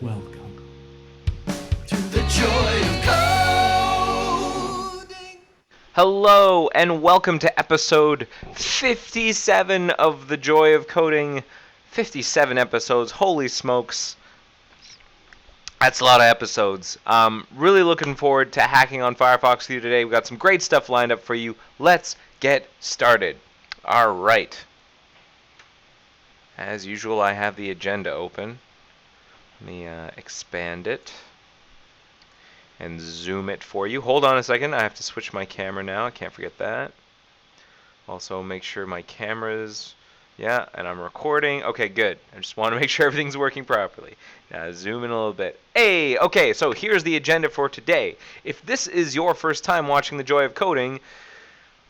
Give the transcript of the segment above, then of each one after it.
Welcome. The joy of coding. Hello, and welcome to episode 57 of The Joy of Coding. 57 episodes, holy smokes. That's a lot of episodes. Really looking forward to hacking on Firefox with you today. We've got some great stuff lined up for you. Let's get started. Alright. As usual, I have the agenda open. Let me expand it and zoom it for you. Hold on a second. I have to switch my camera now. I can't forget that. Also, make sure my camera's, yeah, and I'm recording. Okay, good. I just want to make sure everything's working properly. Now, zoom in a little bit. Hey, okay, so here's the agenda for today. If this is your first time watching The Joy of Coding,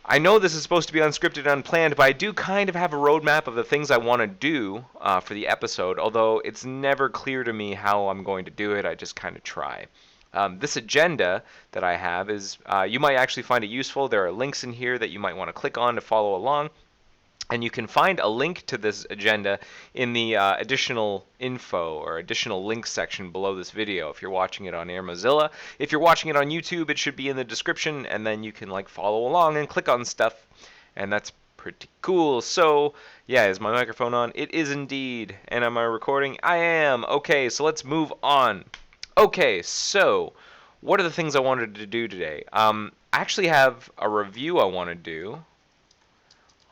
I know this is supposed to be unscripted and unplanned, but I do kind of have a roadmap of the things I want to do for the episode, although it's never clear to me how I'm going to do it. I just kind of try. This agenda that I have is, you might actually find it useful. There are links in here that you might want to click on to follow along. And you can find a link to this agenda in the additional info or additional links section below this video if you're watching it on Air Mozilla. If you're watching it on YouTube, it should be in the description, and then you can like follow along and click on stuff, and that's pretty cool. So, yeah, is my microphone on? It is indeed. And am I recording? I am. Okay, so let's move on. Okay, so what are the things I wanted to do today? I actually have a review I want to do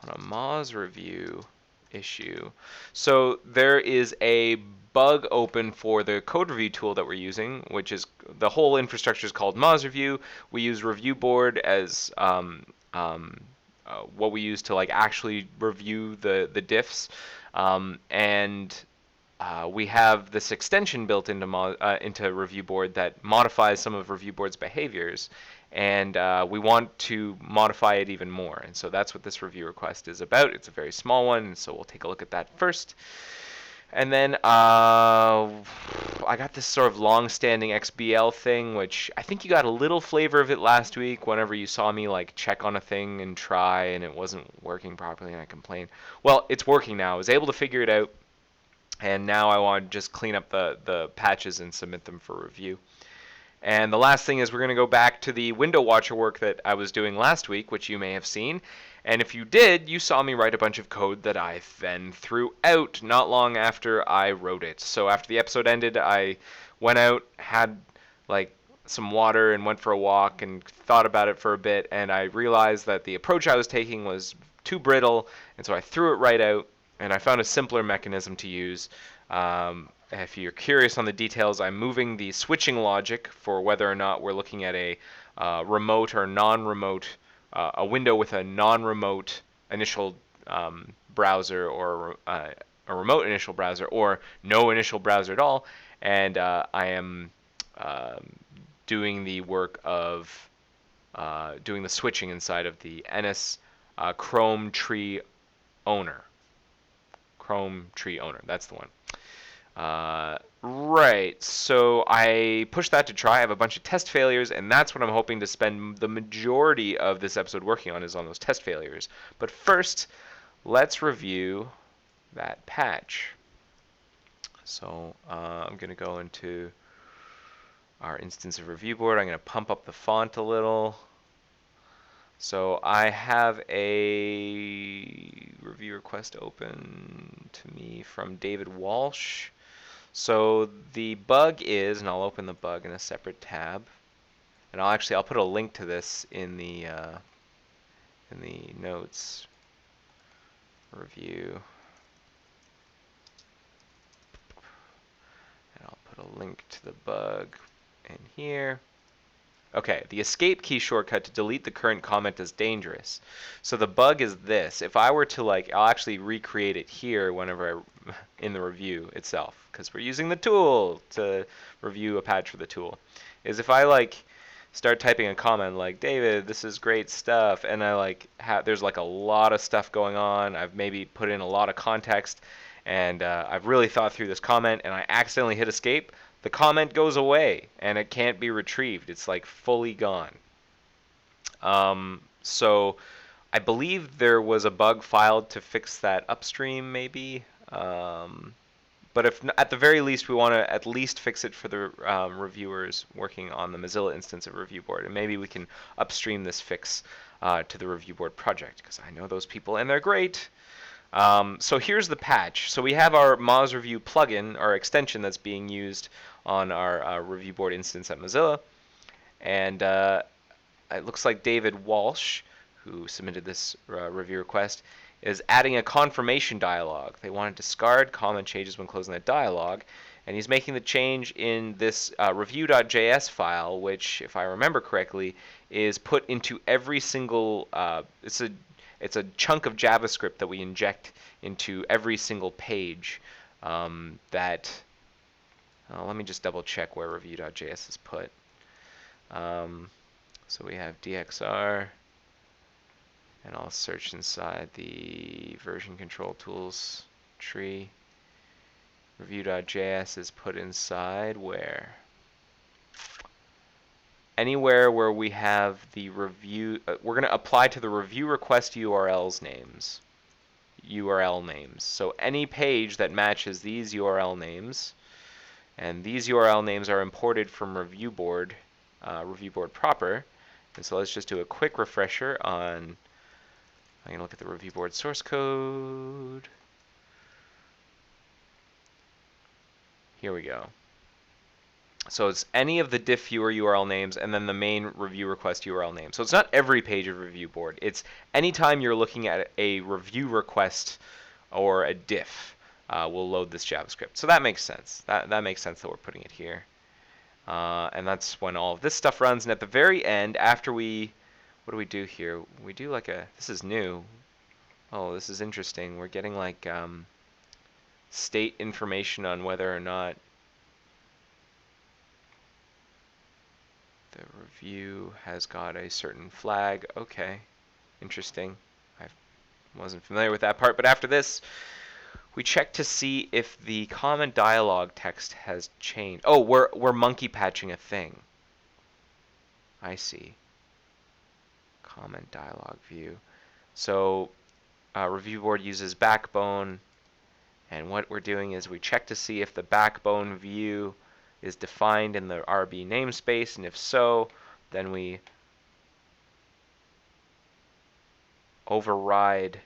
on a Moz review issue. So there is a bug open for the code review tool that we're using, which is the whole infrastructure is called Moz Review. We use Review Board as what we use to like actually review the diffs, and we have this extension built into Review Board that modifies some of Review Board's behaviors, and we want to modify it even more. And so that's what this review request is about. It's a very small one, and so we'll take a look at that first. And then I got this sort of long-standing XBL thing, which I think you got a little flavor of it last week whenever you saw me like check on a thing and try, and it wasn't working properly, and I complained. Well, it's working now. I was able to figure it out. And now I want to just clean up the patches and submit them for review. And the last thing is we're going to go back to the window watcher work that I was doing last week, which you may have seen. And if you did, you saw me write a bunch of code that I then threw out not long after I wrote it. So after the episode ended, I went out, had like some water and went for a walk and thought about it for a bit. And I realized that the approach I was taking was too brittle. And so I threw it right out. And I found a simpler mechanism to use. If you're curious on the details, I'm moving the switching logic for whether or not we're looking at a remote or non-remote, a window with a non-remote initial browser or a remote initial browser or no initial browser at all. And I am doing the work of doing the switching inside of the NS Chrome tree owner. Chrome tree owner. That's the one. Right. So I pushed that to try. I have a bunch of test failures, and that's what I'm hoping to spend the majority of this episode working on, is on those test failures. But first, let's review that patch. So I'm going to go into our instance of Review Board. I'm going to pump up the font a little. So I have a review request open to me from David Walsh. So the bug is, and I'll open the bug in a separate tab, and I'll put a link to this in the notes. Review, and I'll put a link to the bug in here. Okay, the escape key shortcut to delete the current comment is dangerous. So the bug is this. If I were to I'll actually recreate it here whenever in the review itself, because we're using the tool to review a patch for the tool. Is if I start typing a comment like, David, this is great stuff, and I there's a lot of stuff going on. I've maybe put in a lot of context, and I've really thought through this comment, and I accidentally hit escape. The comment goes away and it can't be retrieved. It's fully gone. So I believe there was a bug filed to fix that upstream, maybe. But if at the very least, we want to at least fix it for the reviewers working on the Mozilla instance of Review Board, and maybe we can upstream this fix to the Review Board project, because I know those people and they're great. So here's the patch. So we have our Moz Review plugin, our extension that's being used on our Review Board instance at Mozilla, and it looks like David Walsh, who submitted this review request, is adding a confirmation dialog. They want to discard comment changes when closing that dialog, and he's making the change in this review.js file, which, if I remember correctly, is put into every single. It's a chunk of JavaScript that we inject into every single page. Let me just double check where review.js is put. So we have DXR. And I'll search inside the version control tools tree. Review.js is put inside where? Anywhere where we have the review, we're going to apply to the review request URL names. So any page that matches these URL names, and these URL names are imported from Review Board proper. And so let's just do a quick refresher on. I'm going to look at the Review Board source code. Here we go. So it's any of the diff viewer URL names and then the main review request URL name. So it's not every page of Review Board. It's anytime you're looking at a review request or a diff, we'll load this JavaScript. So that makes sense. That makes sense that we're putting it here. And that's when all of this stuff runs. And at the very end, after we... What do we do here? We do like a... This is new. Oh, this is interesting. We're getting like state information on whether or not the review has got a certain flag. Okay, interesting. I wasn't familiar with that part. But after this, we check to see if the comment dialog text has changed. Oh, we're monkey patching a thing. I see. Comment dialog view. So Review Board uses Backbone, and what we're doing is we check to see if the Backbone view is defined in the RB namespace, and if so, then we override.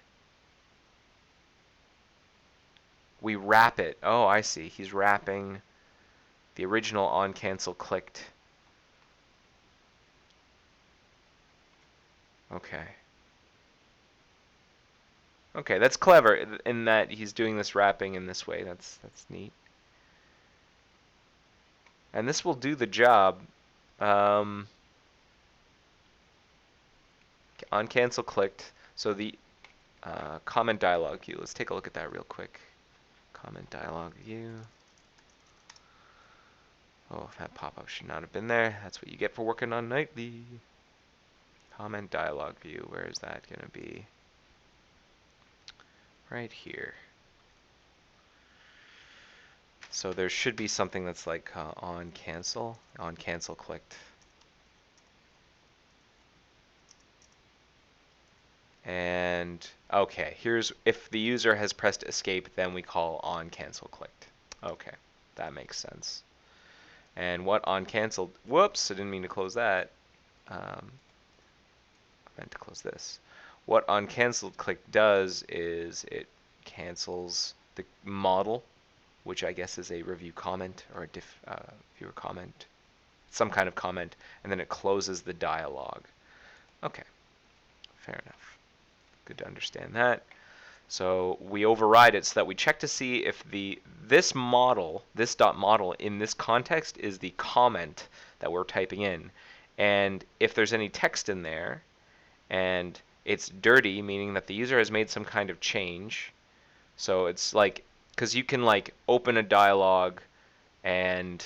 We wrap it. Oh, I see. He's wrapping the original on cancel clicked. Okay. Okay, that's clever in that he's doing this wrapping in this way. That's neat. And this will do the job. On cancel clicked. So the comment dialog view. Let's take a look at that real quick. Comment dialog view. Oh, that pop-up should not have been there. That's what you get for working on nightly. Comment dialog view. Where is that going to be? Right here. So there should be something that's like on cancel clicked. And okay, here's if the user has pressed escape, then we call on cancel clicked. Okay, that makes sense. And what on cancel, whoops, I didn't mean to close that. I meant to close this. What on cancel clicked does is it cancels the model, which I guess is a review comment or a diff viewer comment, some kind of comment, and then it closes the dialog. Okay, fair enough. Good to understand that. So we override it so that we check to see if this dot model in this context is the comment that we're typing in, and if there's any text in there, and it's dirty, meaning that the user has made some kind of change. So it's like, because you can like open a dialog, and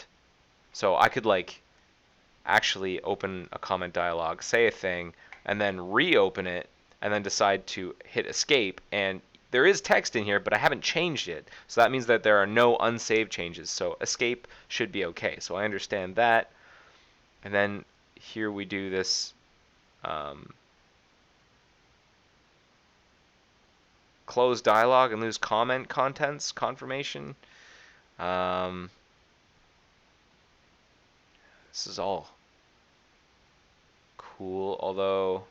so I could like actually open a comment dialog, say a thing, and then reopen it, and then decide to hit escape, and there is text in here, but I haven't changed it. So that means that there are no unsaved changes. So escape should be okay. So I understand that. And then here we do this close dialog and lose comment contents confirmation. This is all cool, although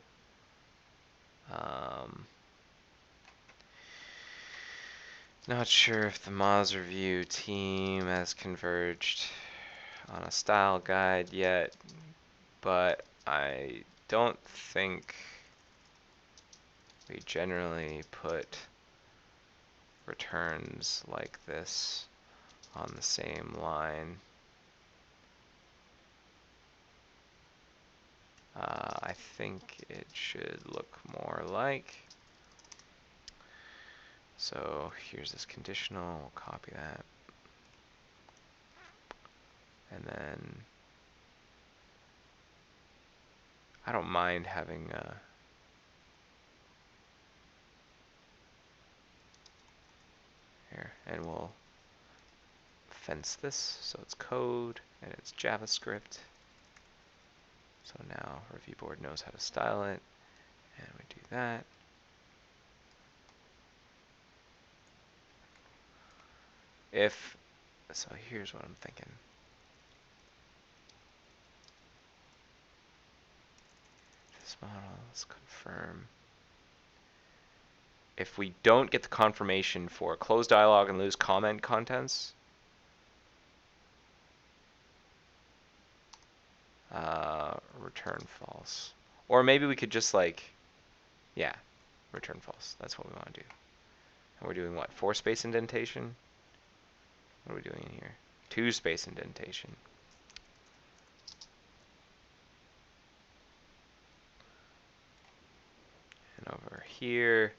not sure if the Moz review team has converged on a style guide yet, but I don't think we generally put returns like this on the same line. I think it should look more like, so here's this conditional, we'll copy that, and then I don't mind having here, and we'll fence this so it's code and it's JavaScript. So now review board knows how to style it, and we do that. So here's what I'm thinking. This model, let's confirm. If we don't get the confirmation for close dialog and lose comment contents, return false. Or maybe we could just yeah, return false. That's what we want to do. And we're doing what? 4 space indentation? What are we doing in here? 2 space indentation. And over here,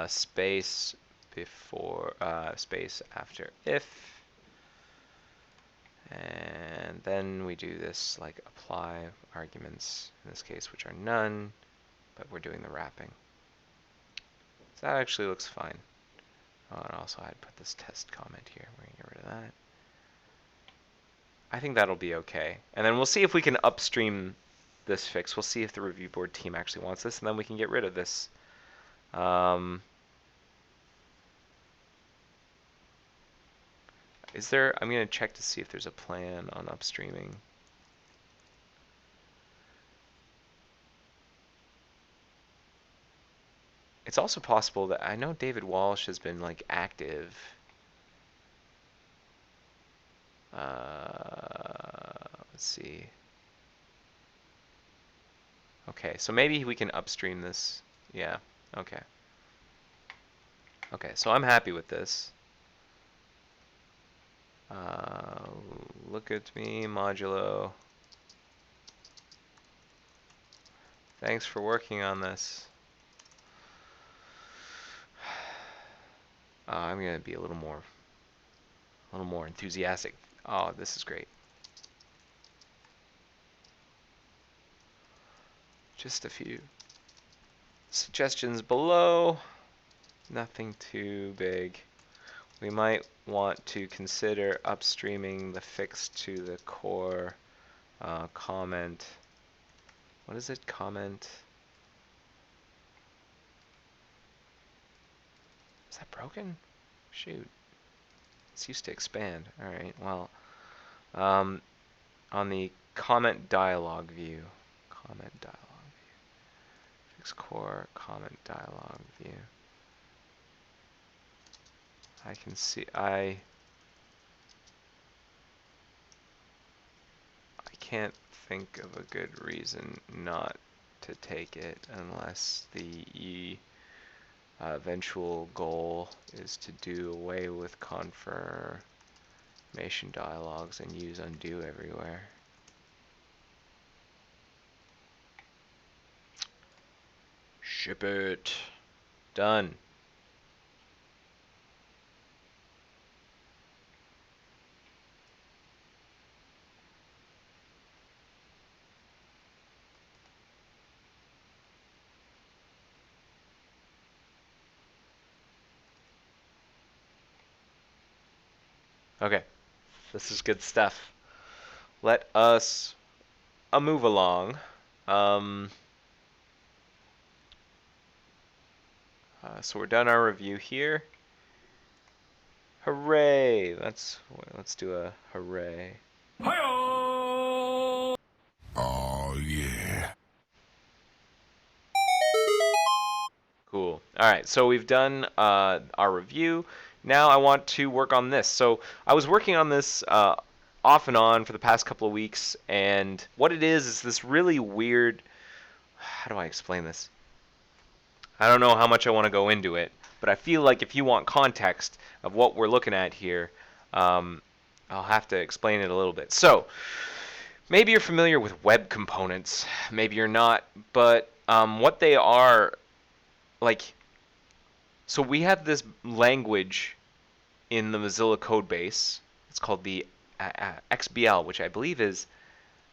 space before, space after if. And then we do this like apply arguments, in this case, which are none, but we're doing the wrapping. So that actually looks fine. Oh, and also I'd put this test comment here. We're gonna get rid of that. I think that'll be okay. And then we'll see if we can upstream this fix. We'll see if the review board team actually wants this, and then we can get rid of this. I'm gonna check to see if there's a plan on upstreaming. It's also possible that I know David Walsh has been like active. Let's see. Okay, so maybe we can upstream this. Yeah, okay. Okay, so I'm happy with this. Look at me, Modulo. Thanks for working on this. I'm gonna be a little more enthusiastic. Oh, this is great. Just a few suggestions below. Nothing too big. We might want to consider upstreaming the fix to the core comment. What is it? Comment. Is that broken? Shoot. It's used to expand. Alright, well. On the comment dialog view. Comment dialog view. Fix core comment dialog view. I can see I can't think of a good reason not to take it unless the eventual goal is to do away with confirmation dialogues and use undo everywhere. Ship it. Done. Okay, this is good stuff. Let us move along. So we're done our review here. Hooray! Let's do a hooray. Oh, yeah. Cool. All right, so we've done our review. Now I want to work on this. So I was working on this off and on for the past couple of weeks, and what it is this really weird. How do I explain this? I don't know how much I want to go into it, but I feel like if you want context of what we're looking at here, I'll have to explain it a little bit. So maybe you're familiar with web components, maybe you're not, but what they are, like, so we have this language in the Mozilla code base. It's called the XBL, which I believe is,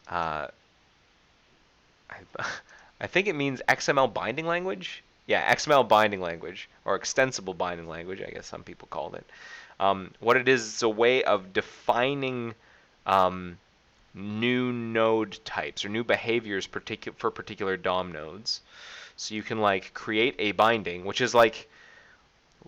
uh, I think it means XML binding language. Yeah, XML binding language, or extensible binding language, I guess some people called it. What it is a way of defining new node types or new behaviors for particular DOM nodes. So you can like create a binding, which is like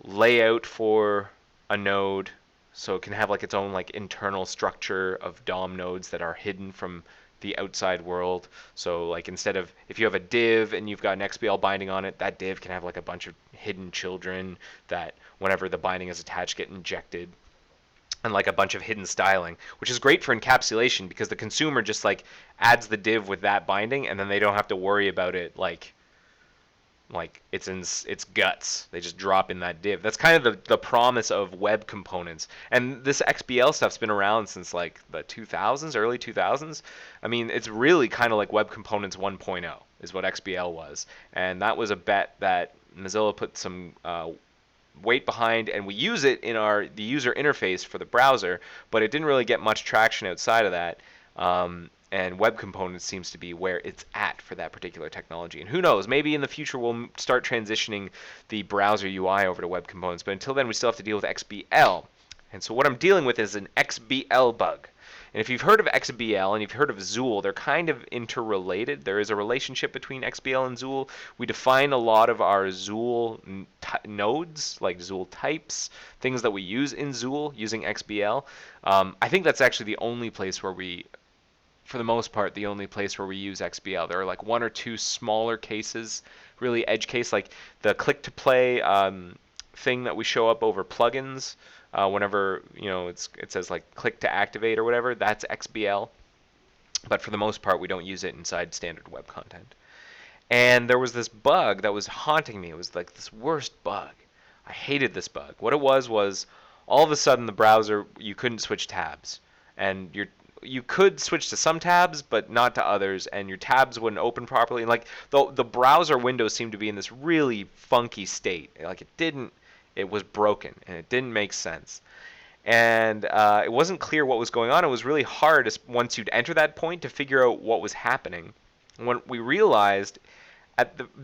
layout for a node, so it can have like its own like internal structure of DOM nodes that are hidden from the outside world. So like instead of, if you have a div and you've got an XBL binding on it, that div can have like a bunch of hidden children that whenever the binding is attached get injected, and like a bunch of hidden styling, which is great for encapsulation because the consumer just like adds the div with that binding and then they don't have to worry about it like it's in its guts. They just drop in that div. That's kind of the promise of web components. And this XBL stuff's been around since like the 2000s, early 2000s. I mean, it's really kind of like Web Components 1.0 is what XBL was. And that was a bet that Mozilla put some weight behind, and we use it in the user interface for the browser, but it didn't really get much traction outside of that. And Web Components seems to be where it's at for that particular technology. And who knows, maybe in the future we'll start transitioning the browser UI over to Web Components, but until then we still have to deal with XBL. And so what I'm dealing with is an XBL bug. And if you've heard of XBL and you've heard of Zool, they're kind of interrelated. There is a relationship between XBL and Zool. We define a lot of our Zool nodes, like Zool types, things that we use in Zool using XBL. I think that's actually the only place where we, for the most part, the only place where we use XBL. There are like one or two smaller cases, really edge case, like the click to play thing that we show up over plugins. Whenever it says like click to activate or whatever, that's XBL. But for the most part, we don't use it inside standard web content. And there was this bug that was haunting me. It was like this worst bug. I hated this bug. What it was all of a sudden the browser, you couldn't switch tabs, and you could switch to some tabs, but not to others, and your tabs wouldn't open properly. And like the browser window seemed to be in this really funky state. Like it was broken, and it didn't make sense. And it wasn't clear what was going on. It was really hard once you'd enter that point to figure out what was happening. And what we realized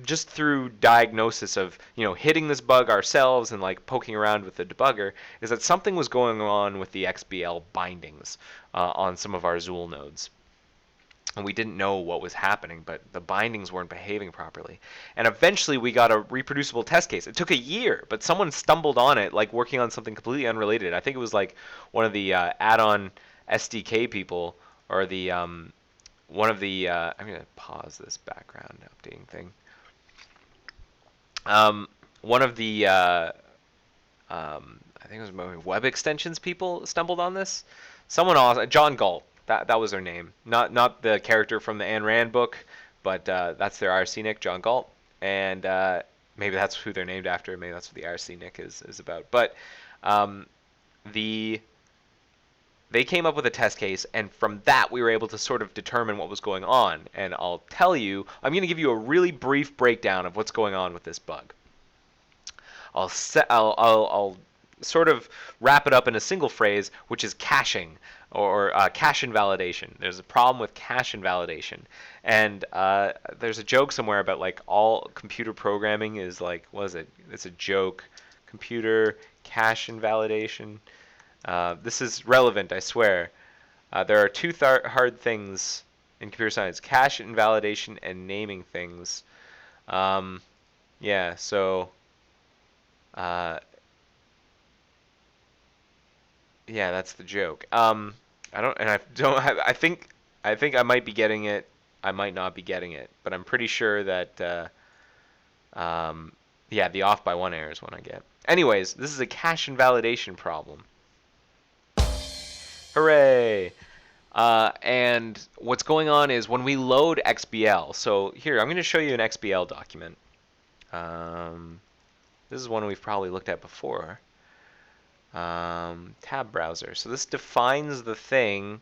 just through diagnosis of hitting this bug ourselves and like poking around with the debugger is that something was going on with the XBL bindings on some of our Zool nodes. And we didn't know what was happening, but the bindings weren't behaving properly. And eventually we got a reproducible test case. It took a year, but someone stumbled on it, like working on something completely unrelated. I think it was like one of the add-on SDK people, or the one of the I'm going to pause this background updating thing. One of the I think it was web extensions people stumbled on this. Someone awesome, John Galt. That was their name. Not the character from the Ayn Rand book, but that's their IRC nick, John Galt. And maybe that's who they're named after. Maybe that's what the IRC nick is about. But they came up with a test case, and from that we were able to sort of determine what was going on. And I'll tell you, I'm going to give you a really brief breakdown of what's going on with this bug. I'll sort of wrap it up in a single phrase, which is caching, or cache invalidation. There's a problem with cache invalidation, and there's a joke somewhere about like all computer programming is like, what is it? It's a joke. Computer cache invalidation. This is relevant, I swear. There are two hard things in computer science: cache invalidation and naming things. Yeah, so Yeah, that's the joke. I don't, and I don't have. I think I might be getting it. I might not be getting it, but I'm pretty sure that. Yeah, the off by one error is one I get. Anyways, this is a cache invalidation problem. Hooray! And what's going on is when we load XBL. So here, I'm going to show you an XBL document. This is one we've probably looked at before. Tab browser. So this defines the thing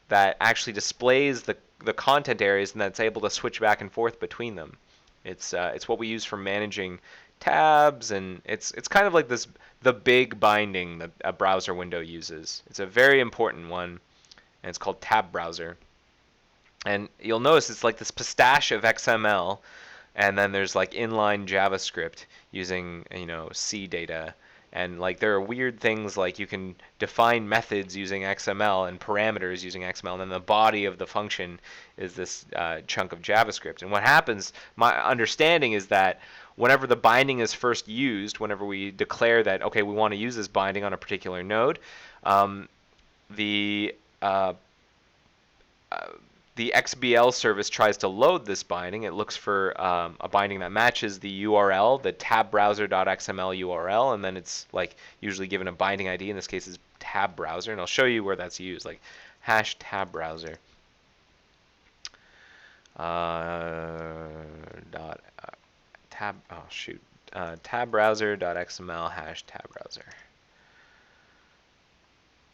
that actually displays the content areas and that's able to switch back and forth between them. It's what we use for managing tabs, and it's kind of like the big binding that a browser window uses. It's a very important one, and it's called Tab Browser. And you'll notice it's like this pistache of XML, and then there's like inline JavaScript using C data, and like there are weird things like you can define methods using XML and parameters using XML, and then the body of the function is this chunk of JavaScript. And what happens, my understanding is that whenever the binding is first used, whenever we declare that okay, we want to use this binding on a particular node, the uh, the XBL service tries to load this binding. It looks for a binding that matches the URL, the tabbrowser.xml URL, and then it's like usually given a binding ID. In this case, is tab browser, and I'll show you where that's used, like hash tab browser. Tab browser.xml hash tab browser.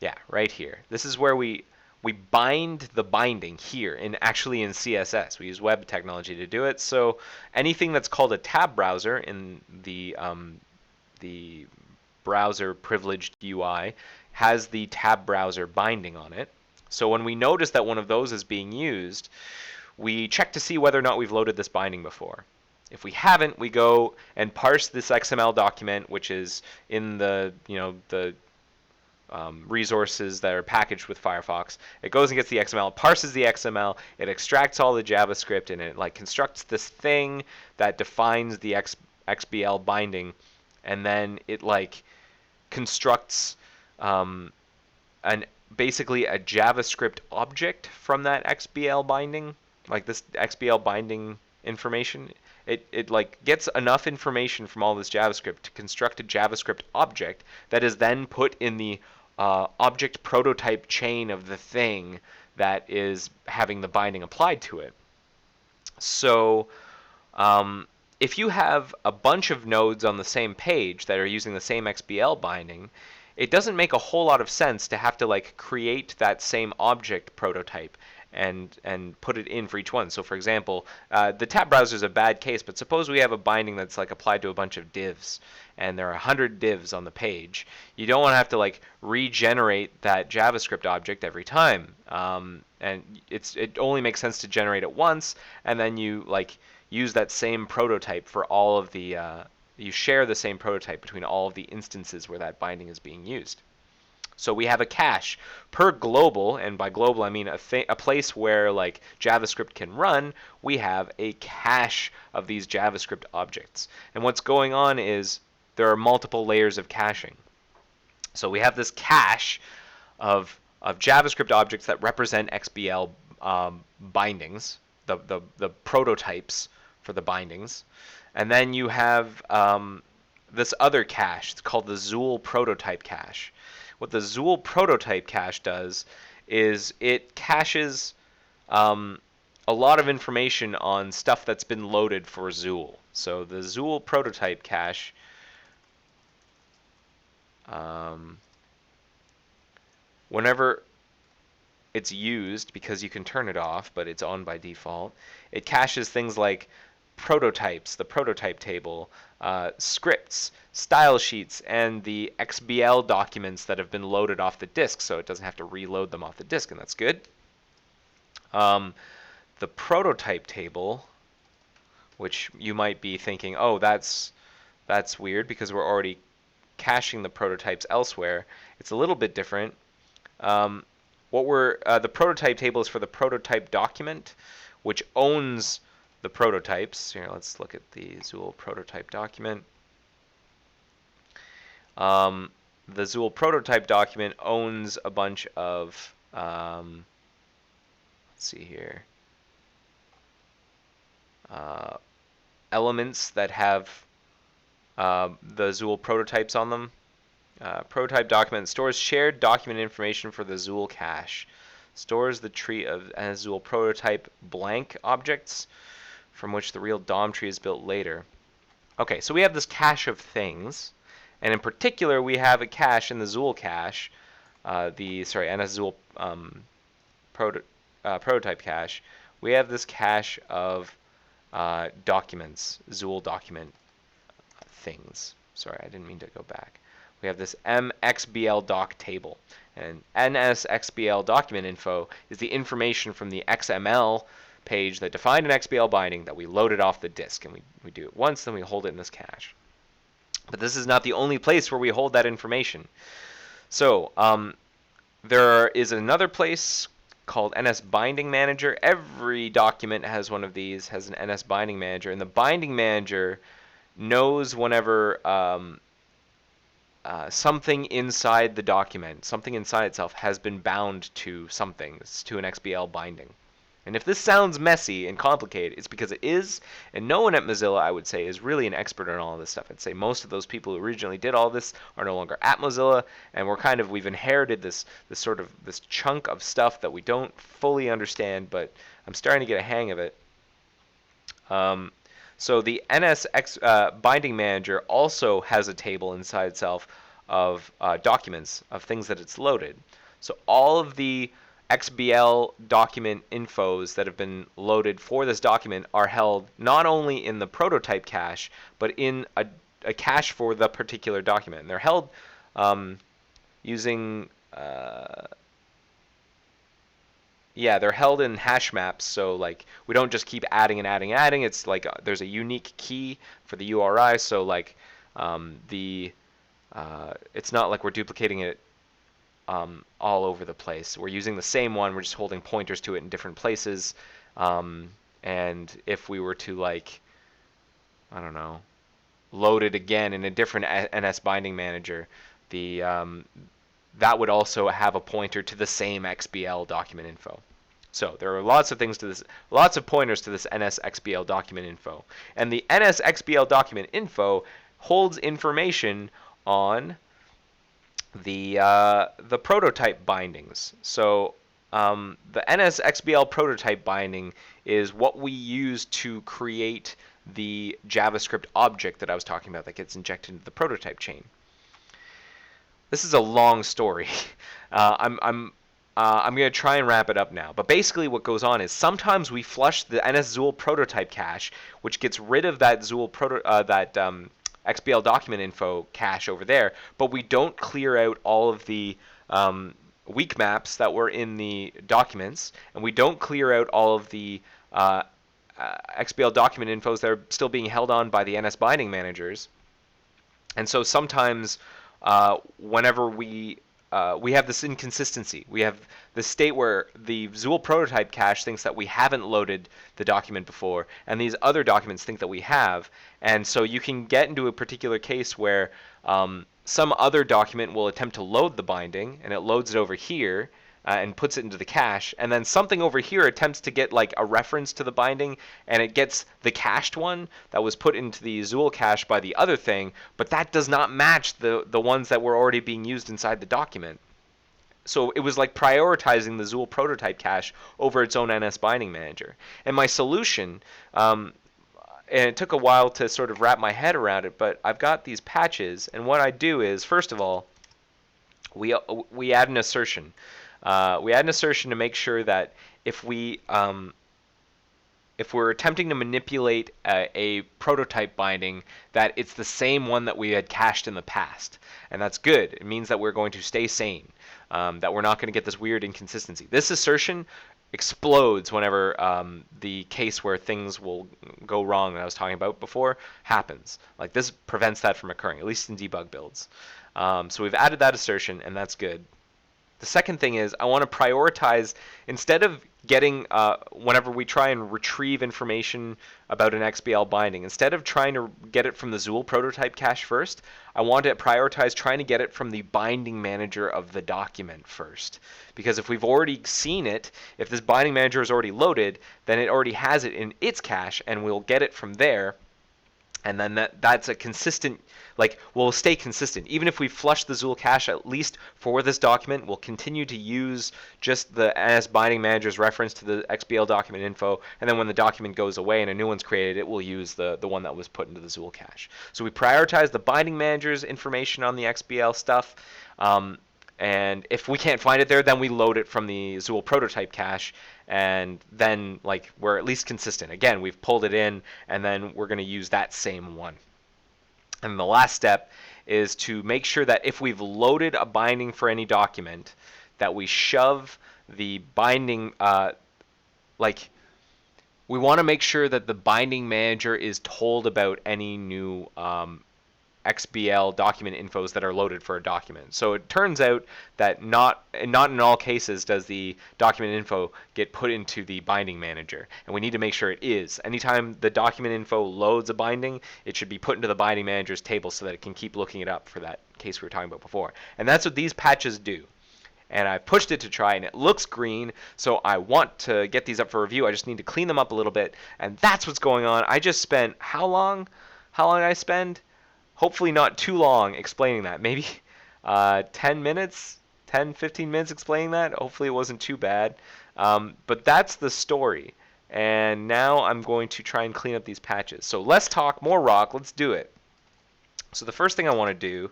Yeah, right here. This is where we bind the binding here in CSS. We use web technology to do it. So anything that's called a tab browser in the browser privileged UI has the tab browser binding on it. So when we notice that one of those is being used, we check to see whether or not we've loaded this binding before. If we haven't, we go and parse this XML document, which is in the resources that are packaged with Firefox. It goes and gets the XML, parses the XML, it extracts all the JavaScript, and it like constructs this thing that defines the XBL binding, and then it like constructs basically a JavaScript object from that XBL binding, like this XBL binding information. It like gets enough information from all this JavaScript to construct a JavaScript object that is then put in the object prototype chain of the thing that is having the binding applied to it. So if you have a bunch of nodes on the same page that are using the same XBL binding, it doesn't make a whole lot of sense to have to like create that same object prototype and put it in for each one. So for example, the tab browser is a bad case, but suppose we have a binding that's like applied to a bunch of divs, and there are 100 divs on the page. You don't want to have to like regenerate that JavaScript object every time, and it only makes sense to generate it once, and then you like use that same prototype for all of the you share the same prototype between all of the instances where that binding is being used. So we have a cache per global, and by global I mean a place where like JavaScript can run. We have a cache of these JavaScript objects, and what's going on is there are multiple layers of caching. So we have this cache of JavaScript objects that represent XBL bindings, the prototypes for the bindings, and then you have this other cache. It's called the Zool prototype cache. What the Zool prototype cache does is it caches a lot of information on stuff that's been loaded for Zool. So the Zool prototype cache whenever it's used, because you can turn it off, but it's on by default, it caches things like prototypes, the prototype table, scripts, style sheets, and the XBL documents that have been loaded off the disk, so it doesn't have to reload them off the disk, and that's good. The prototype table, which you might be thinking, oh, that's weird because we're already caching the prototypes elsewhere. It's a little bit different. The prototype table is for the prototype document, which owns the prototypes. Here, let's look at the Zool prototype document. the Zool prototype document owns a bunch of, let's see here, elements that have the Zool prototypes on them. Prototype document stores shared document information for the Zool cache. Stores the tree of Zool prototype blank objects from which the real DOM tree is built later. Okay, so we have this cache of things, and in particular we have a cache in the Zool cache, NSZool prototype cache. We have this cache of documents, Zool document things. Sorry, I didn't mean to go back. We have this mxbl doc table, and nsxbl document info is the information from the XML page that defined an XBL binding that we loaded off the disk, and we do it once, then we hold it in this cache. But this is not the only place where we hold that information. So there is another place called NS Binding Manager. Every document has one of these, has an NS Binding Manager, and the Binding Manager knows whenever something inside the document, something inside itself, has been bound to something, to an XBL binding. And if this sounds messy and complicated, it's because it is, and no one at Mozilla, I would say, is really an expert on all of this stuff. I'd say most of those people who originally did all this are no longer at Mozilla, and we've inherited this chunk of stuff that we don't fully understand, but I'm starting to get a hang of it. So the NSX Binding Manager also has a table inside itself of documents, of things that it's loaded. So all of the XBL document infos that have been loaded for this document are held not only in the prototype cache, but in a cache for the particular document. And they're held using... they're held in hash maps, so like we don't just keep adding and adding and adding. It's like there's a unique key for the URI, so like it's not like we're duplicating it all over the place. We're using the same one, we're just holding pointers to it in different places. And if we were to, like, I don't know, load it again in a different NS Binding Manager, that would also have a pointer to the same XBL document info. So there are lots of pointers to this NSXBL document info. And the NSXBL document info holds information on the prototype bindings. So the NSXBL prototype binding is what we use to create the JavaScript object that I was talking about that gets injected into the prototype chain. This is a long story. I'm going to try and wrap it up now. But basically what goes on is sometimes we flush the NSZool prototype cache, which gets rid of that XBL document info cache over there, but we don't clear out all of the weak maps that were in the documents, and we don't clear out all of the XBL document infos that are still being held on by the NS Binding Managers. And so sometimes whenever we have this inconsistency. We have the state where the Zool prototype cache thinks that we haven't loaded the document before, and these other documents think that we have. And so you can get into a particular case where some other document will attempt to load the binding, and it loads it over here and puts it into the cache, and then something over here attempts to get like a reference to the binding, and it gets the cached one that was put into the Zool cache by the other thing, but that does not match the ones that were already being used inside the document. So it was like prioritizing the Zool prototype cache over its own NS Binding Manager. And my solution, and it took a while to sort of wrap my head around it, but I've got these patches, and what I do is, first of all, we add an assertion. We add an assertion to make sure that if we're attempting to manipulate a prototype binding, that it's the same one that we had cached in the past. And that's good. It means that we're going to stay sane, that we're not going to get this weird inconsistency. This assertion explodes whenever the case where things will go wrong that I was talking about before happens. Like this prevents that from occurring, at least in debug builds. So we've added that assertion, and that's good. The second thing is I want to prioritize, instead of getting whenever we try and retrieve information about an XBL binding, instead of trying to get it from the Zuul prototype cache first, I want to prioritize trying to get it from the binding manager of the document first. Because if we've already seen it, if this binding manager is already loaded, then it already has it in its cache, and we'll get it from there. And then that's a consistent, like, we'll stay consistent. Even if we flush the Zuul cache, at least for this document, we'll continue to use just the NS binding manager's reference to the XBL document info, and then when the document goes away and a new one's created, it will use the one that was put into the Zuul cache. So we prioritize the binding manager's information on the XBL stuff, and if we can't find it there, then we load it from the Zuul prototype cache, and then like we're at least consistent. Again, we've pulled it in, and then we're going to use that same one. And the last step is to make sure that if we've loaded a binding for any document, that we shove the binding, like we want to make sure that the binding manager is told about any new XBL document infos that are loaded for a document. So it turns out that not in all cases does the document info get put into the binding manager, and we need to make sure it is. Anytime the document info loads a binding, it should be put into the binding manager's table so that it can keep looking it up for that case we were talking about before. And that's what these patches do. And I pushed it to try, and it looks green, so I want to get these up for review. I just need to clean them up a little bit, and that's what's going on. I just spent how long? How long did I spend? Hopefully not too long explaining that. Maybe 10 minutes, 10, 15 minutes explaining that. Hopefully it wasn't too bad. But that's the story. And now I'm going to try and clean up these patches. So less talk, more rock. Let's do it. So the first thing I want to do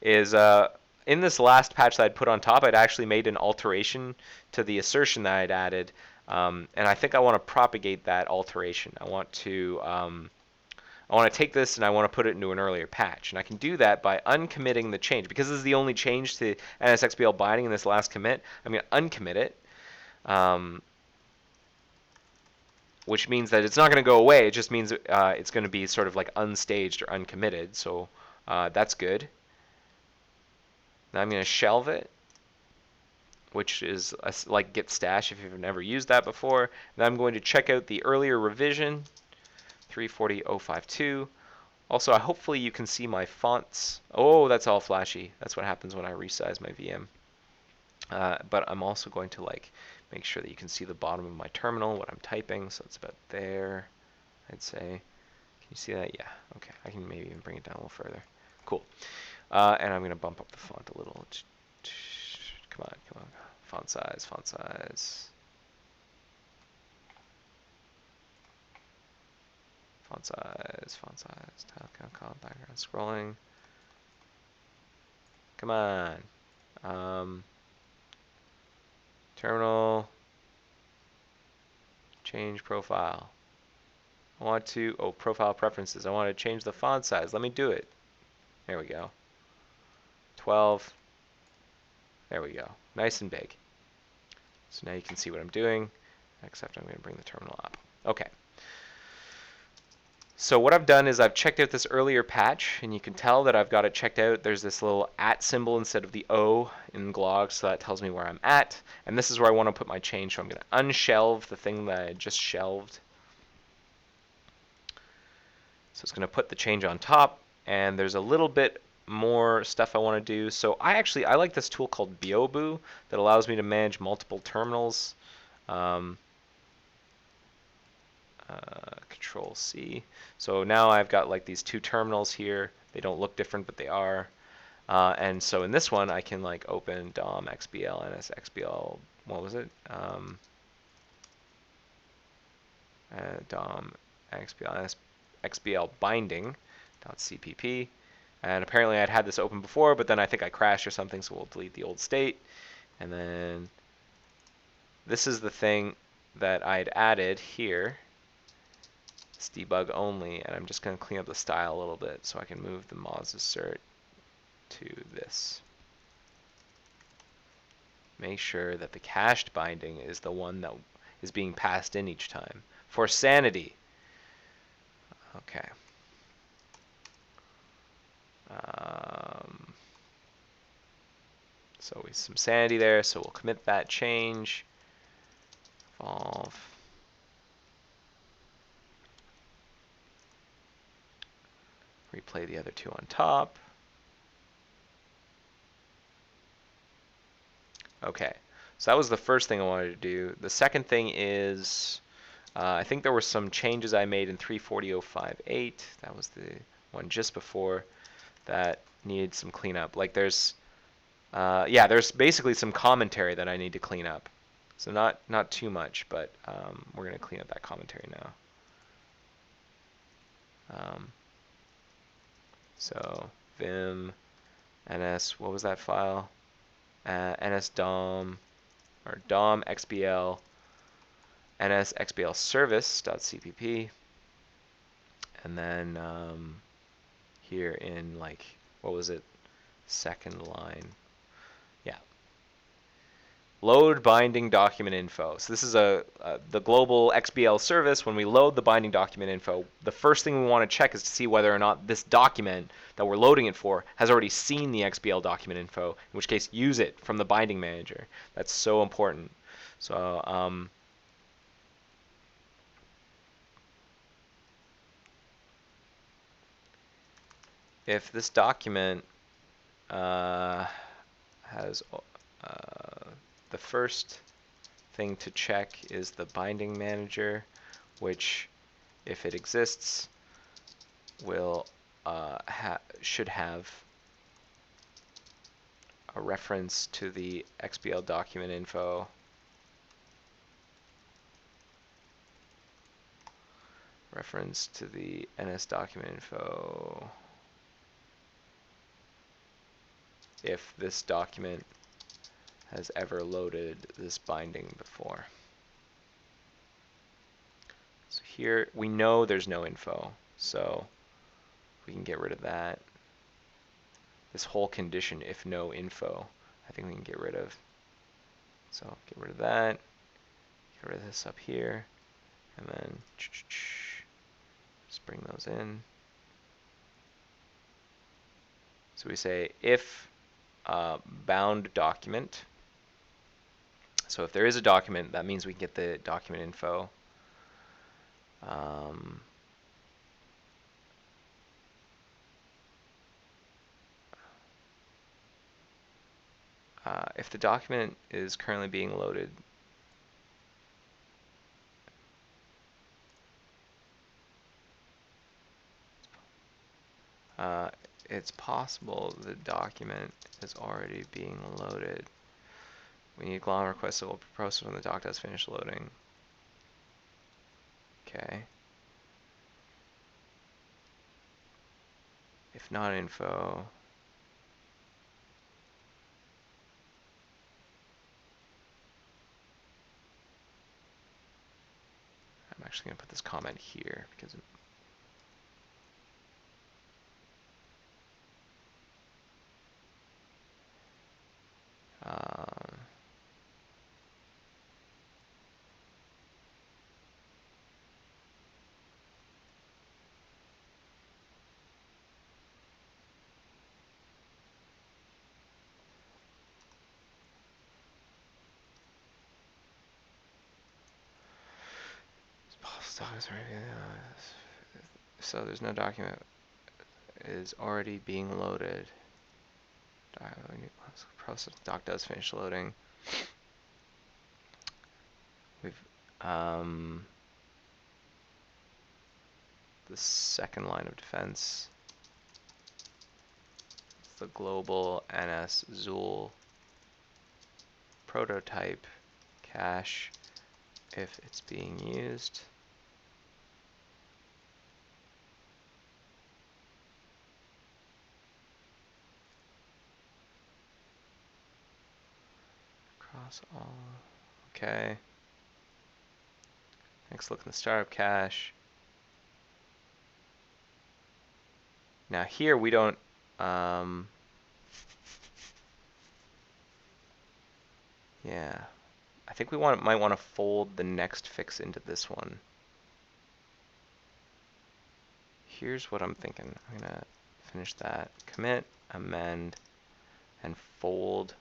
is in this last patch that I'd put on top, I'd actually made an alteration to the assertion that I'd added. And I think I want to propagate that alteration. I want to take this and I want to put it into an earlier patch. And I can do that by uncommitting the change. Because this is the only change to NSXBL binding in this last commit, I'm going to uncommit it. Which means that it's not going to go away. It just means it's going to be sort of like unstaged or uncommitted. So that's good. Now I'm going to shelve it, which is like git stash if you've never used that before. Then I'm going to check out the earlier revision, 340.052. Also, hopefully you can see my fonts. Oh, that's all flashy. That's what happens when I resize my VM. But I'm also going to like make sure that you can see the bottom of my terminal, what I'm typing. So it's about there, I'd say. Can you see that? Yeah. Okay. I can maybe even bring it down a little further. Cool. And I'm going to bump up the font a little. Come on, come on. Font size, font size. Font size, tile count, background scrolling. Come on. Terminal. Change profile. I want to, profile preferences. I want to change the font size. Let me do it. There we go. 12. There we go. Nice and big. So now you can see what I'm doing, except I'm going to bring the terminal up. Okay. So what I've done is I've checked out this earlier patch, and you can tell that I've got it checked out. There's this little @ symbol instead of the O in glog, so that tells me where I'm at. And this is where I want to put my change, so I'm going to unshelve the thing that I just shelved. So it's going to put the change on top, and there's a little bit more stuff I want to do. So I like this tool called Byobu that allows me to manage multiple terminals. Control C. So now I've got like these two terminals here. They don't look different, but they are. And so in this one, I can like open DOM XBL NSXBL. What was it? DOM XBL NSXBL binding.cpp. And apparently I'd had this open before, but then I think I crashed or something, so we'll delete the old state. And then this is the thing that I'd added here. It's debug only, and I'm just going to clean up the style a little bit so I can move the Moz assert to this. Make sure that the cached binding is the one that is being passed in each time. For sanity. Okay. So we some sanity there, so we'll commit that change. Replay the other two on top. Okay, so that was the first thing I wanted to do. The second thing is, I think there were some changes I made in 340.058. That was the one just before that needed some cleanup. Like there's, yeah, there's basically some commentary that I need to clean up. So not too much, but we're gonna clean up that commentary now. So vim ns, what was that file? Ns dom or dom xbl ns xbl service.cpp, and then here in like, what was it, second line, yeah, load binding document info. So this is the global XBL service. When we load the binding document info, the first thing we want to check is to see whether or not this document that we're loading it for has already seen the XBL document info, in which case use it from the binding manager. That's so important. So if this document has the first thing to check is the binding manager, which, if it exists, will should have a reference to the XBL document info, reference to the NS document info if this document has ever loaded this binding before. So here we know there's no info, so we can get rid of that. This whole condition, if no info, I think we can get rid of. So get rid of that, get rid of this up here, and then just bring those in. So we say if bound document. So if there is a document, that means we can get the document info. If the document is currently being loaded, it's possible the document is already being loaded. We need glom request that will be processed when the doc does finish loading. Okay. If not info, I'm actually going to put this comment here because so there's no document is already being loaded. Process doc does finish loading. We've the second line of defense. It's the global NS Zool prototype cache if it's being used. Across all. Okay. Next, look in the startup cache. Now here we don't. Yeah, I think we might want to fold the next fix into this one. Here's what I'm thinking. I'm gonna finish that, commit, amend, and fold.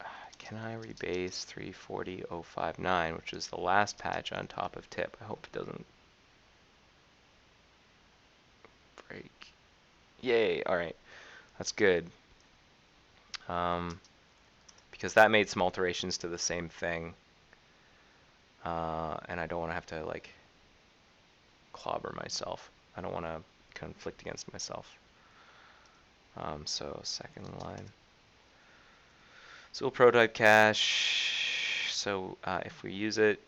I can I rebase 340.059, which is the last patch on top of tip? I hope it doesn't break. Yay, alright, that's good. Because that made some alterations to the same thing. And I don't want to have to like clobber myself. I don't want to conflict against myself. So second line. So we'll prototype cache. So if we use it,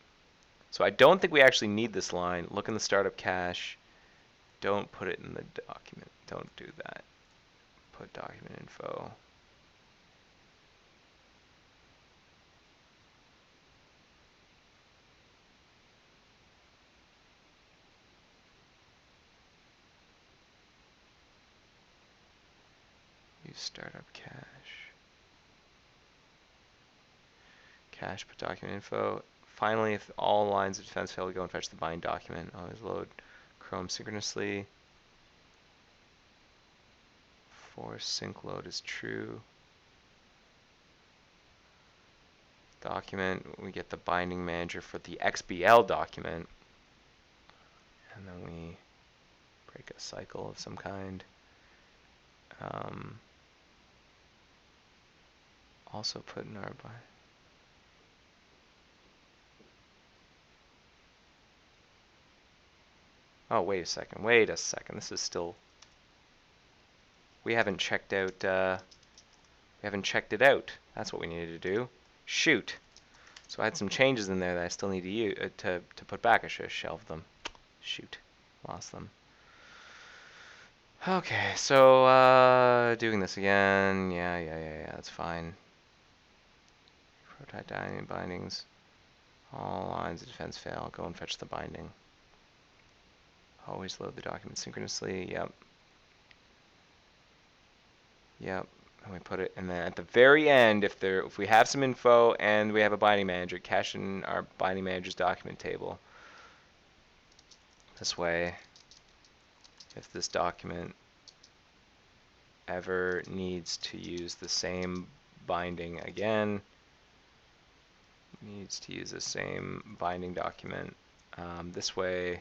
so I don't think we actually need this line. Look in the startup cache. Don't put it in the document. Don't do that. Put document info. Use startup cache. Cache, put document info. Finally, if all lines of defense fail, we go and fetch the bind document. Always load Chrome synchronously. For sync load is true. Document, we get the binding manager for the XBL document. And then we break a cycle of some kind. Also put in our bind. Oh, wait a second. Wait a second. This is still. We haven't checked out. We haven't checked it out. That's what we needed to do. Shoot. So I had some changes in there that I still need to use to put back. I should have shelved them. Shoot. Lost them. Okay, so doing this again. Yeah. That's fine. Prototype dining bindings. All lines of defense fail. Go and fetch the binding. Always load the document synchronously. Yep. And we put it, and then at the very end, if we have some info and we have a binding manager, cache in our binding manager's document table. This way, if this document ever needs to use the same binding again, needs to use the same binding document. This way,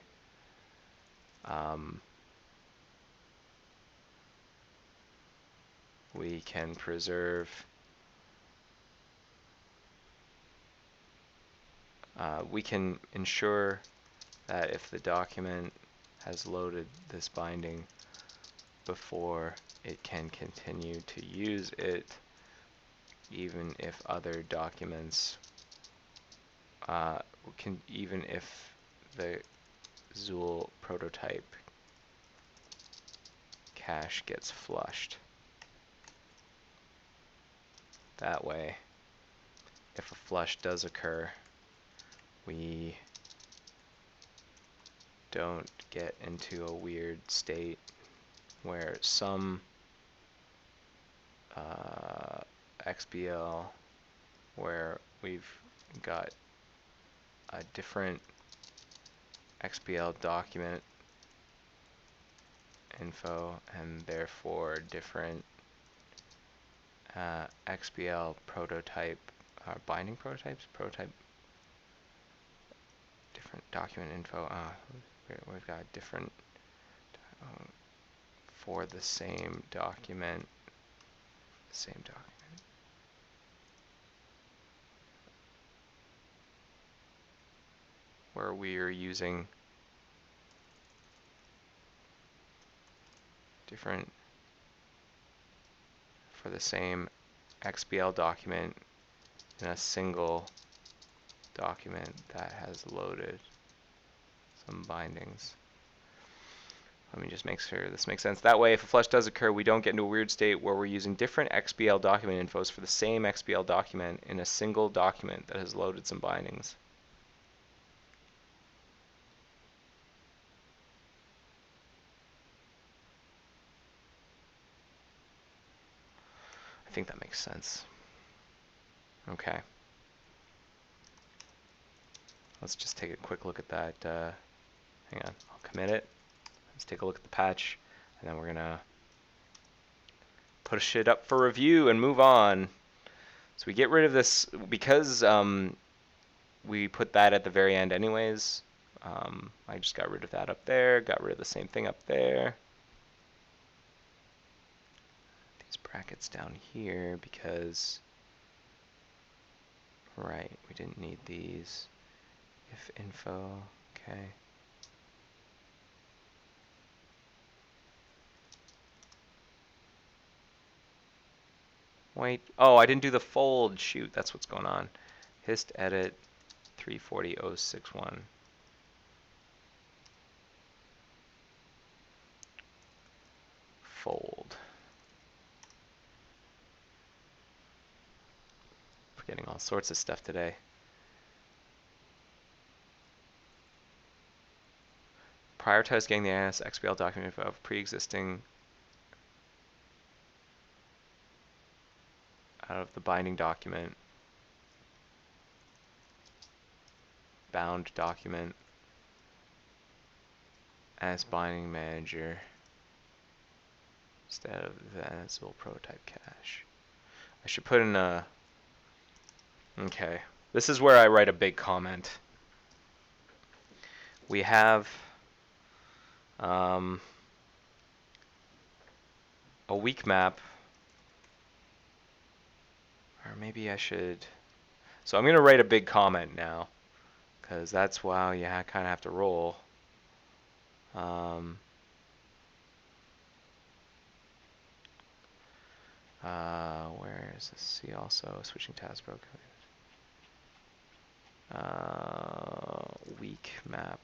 we can preserve we can ensure that if the document has loaded this binding before it can continue to use it, even if other documents even if the Zool prototype cache gets flushed. That way, if a flush does occur, we don't get into a weird state where some XBL where we've got a different XBL document info and therefore different XBL prototype binding prototypes, different document info. We've got different for the same document. Where we are using different for the same XBL document in a single document that has loaded some bindings. Let me just make sure this makes sense. That way, if a flush does occur, we don't get into a weird state where we're using different XBL document infos for the same XBL document in a single document that has loaded some bindings. I think that makes sense. Okay. Let's just take a quick look at that. Hang on, I'll commit it. Let's take a look at the patch, and then we're gonna push it up for review and move on. So we get rid of this because we put that at the very end anyways. I just got rid of that up there, got rid of the same thing up there. These brackets down here because, right, we didn't need these. If info, okay. Wait, oh, I didn't do the fold. Shoot, that's what's going on. Hist edit 340061. Fold. Forgetting all sorts of stuff today. Prioritize getting the INS XBL document of pre-existing out of the binding document. Bound document as binding manager instead of the Ansible prototype cache. I should put in a, okay. This is where I write a big comment. We have a weak map, or maybe I should, so I'm gonna write a big comment now, because that's, wow, you kind of have to roll. Where is this? See also switching tabs broken. Weak map.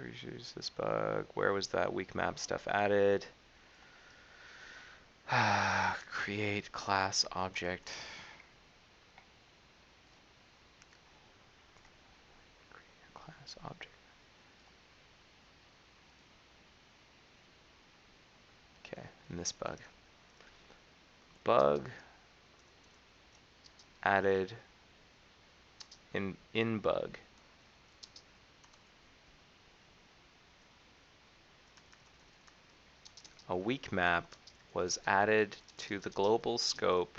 Reuse this bug. Where was that weak map stuff added? Create class object. Create class object. Okay, in this bug. Bug added in bug. A weak map was added to the global scope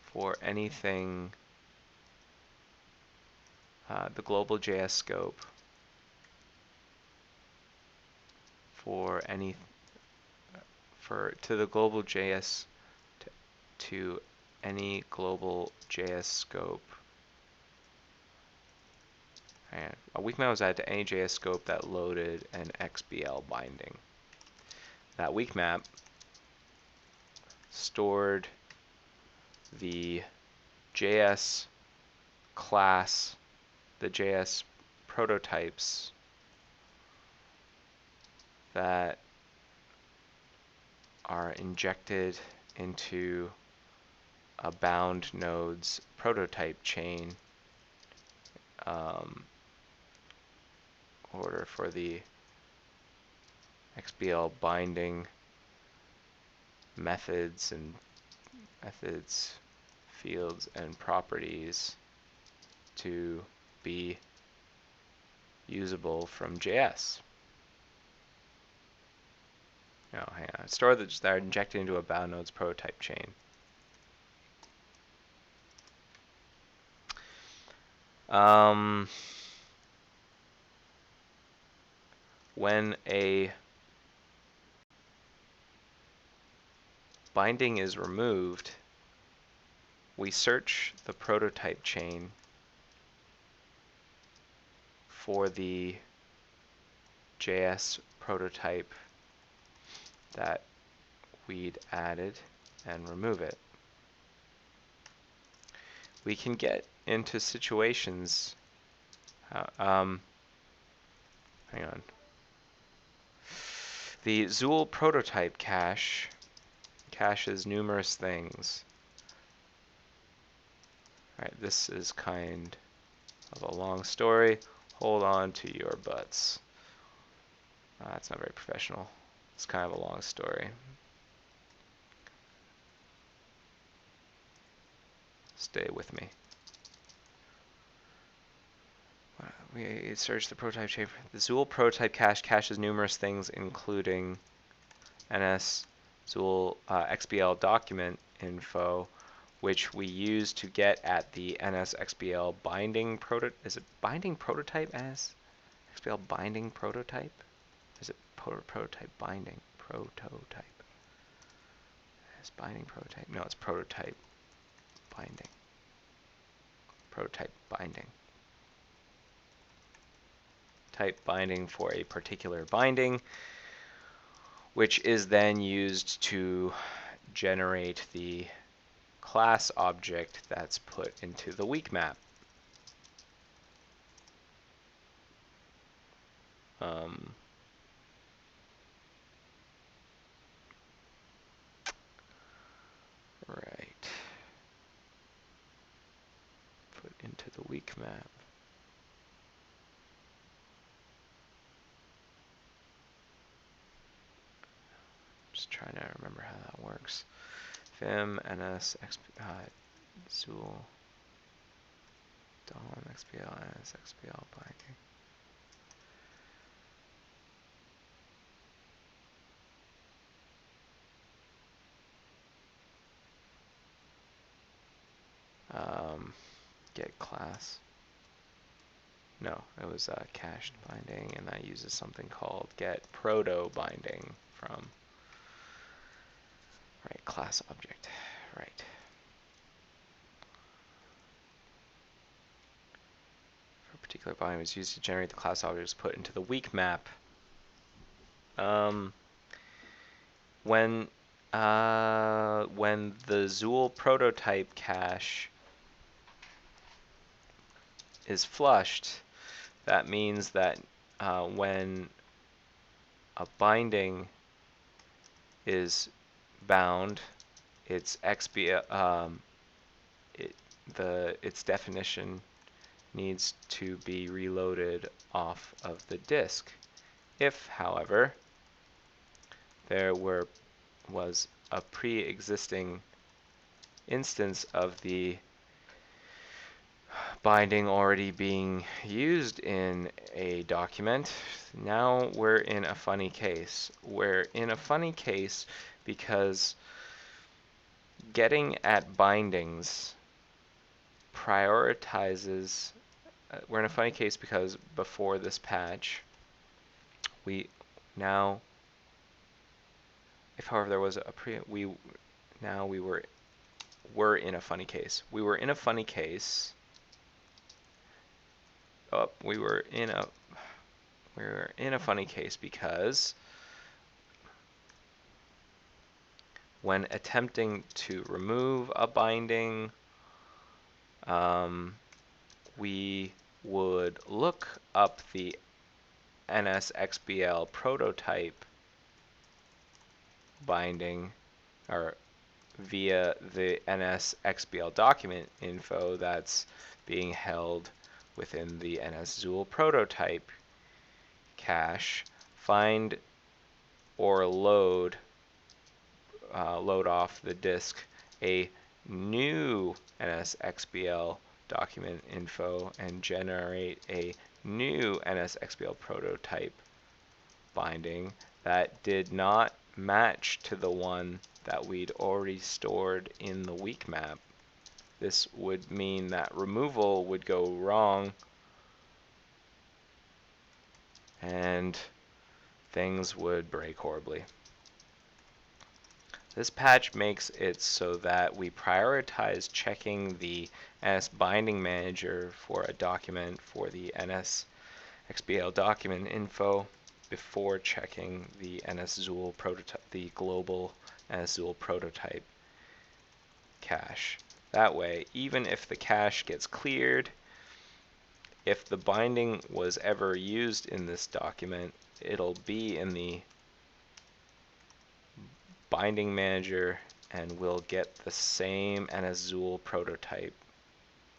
for anything, the global JS scope for any, to the global JS, to any global JS scope. And a weak map was added to any JS scope that loaded an XBL binding. That weak map stored the JS class, the JS prototypes that are injected into a bound nodes prototype chain order for the XBL binding methods, fields, and properties to be usable from JS. No, hang on. Store that are injected into a bound nodes prototype chain. When a binding is removed, we search the prototype chain for the JS prototype that we'd added and remove it. We can get into situations, hang on. The Zuul prototype cache caches numerous things. Alright, this is kind of a long story. Hold on to your butts. That's not very professional. It's kind of a long story. Stay with me. We search the prototype chain. The Zuul prototype cache caches numerous things, including NS Zool XBL document info, which we use to get at the NSXBL binding is it binding prototype NSXBL binding prototype? Is it prototype binding prototype? It's binding prototype. No, it's prototype binding. Prototype binding. Type binding for a particular binding, which is then used to generate the class object that's put into the weak map. Right. Put into the weak map. Just trying to remember how that works. Vim, NS, Zool, DOM, XBL, NS, XBL binding. Get class. No, it was cached binding, and that uses something called get proto binding from class object. Right. For a particular binding was used to generate the class objects put into the weak map. When the Zool prototype cache is flushed, that means that when a binding is bound, its its definition needs to be reloaded off of the disk. If, however, there was a pre-existing instance of the binding already being used in a document, now we're in a funny case. We're in a funny case because getting at bindings prioritizes, we're in a funny case because before this patch, if however there was a we were in a funny case. We were in a funny case. We were in a funny case because when attempting to remove a binding, we would look up the NSXBL prototype binding, or via the NSXBL document info that's being held within the NSZool prototype cache, find or load off the disk a new NSXBL document info and generate a new NSXBL prototype binding that did not match to the one that we'd already stored in the weak map. This would mean that removal would go wrong and things would break horribly. This patch makes it so that we prioritize checking the NS binding manager for a document for the NSXBL document info before checking the NSZool prototype, the global NSZool prototype cache. That way, even if the cache gets cleared, if the binding was ever used in this document, it'll be in the binding manager and we'll get the same NSZool prototype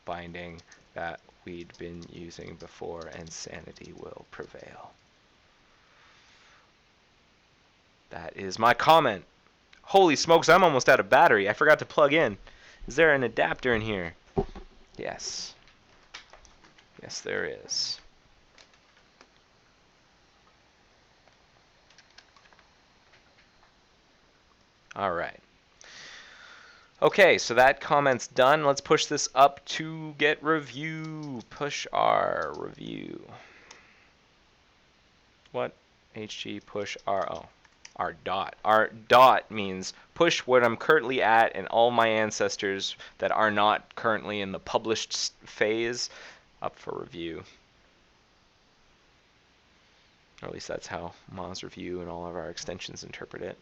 binding that we'd been using before, and sanity will prevail. That is my comment. Holy smokes, I'm almost out of battery. I forgot to plug in. Is there an adapter in here? Yes. Yes, there is. All right. Okay, so that comment's done. Let's push this up to get review. Push our review. What? HG push R. Oh, R dot. R dot means push what I'm currently at and all my ancestors that are not currently in the published phase up for review. Or at least that's how Moz Review and all of our extensions interpret it.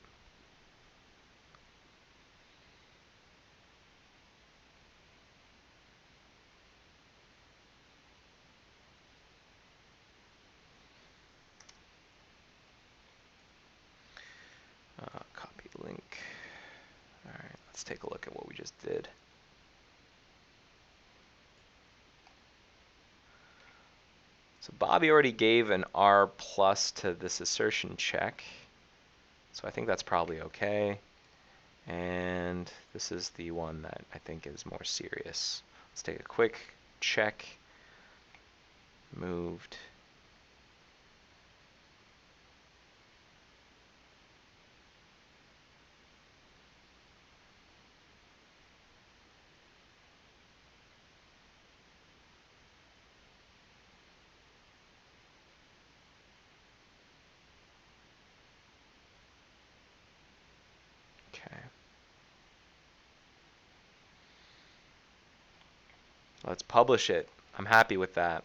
Copy link. All right, let's take a look at what we just did. So Bobby already gave an R plus to this assertion check. So I think that's probably okay. And this is the one that I think is more serious. Let's take a quick check. Moved. Okay. Let's publish it. I'm happy with that.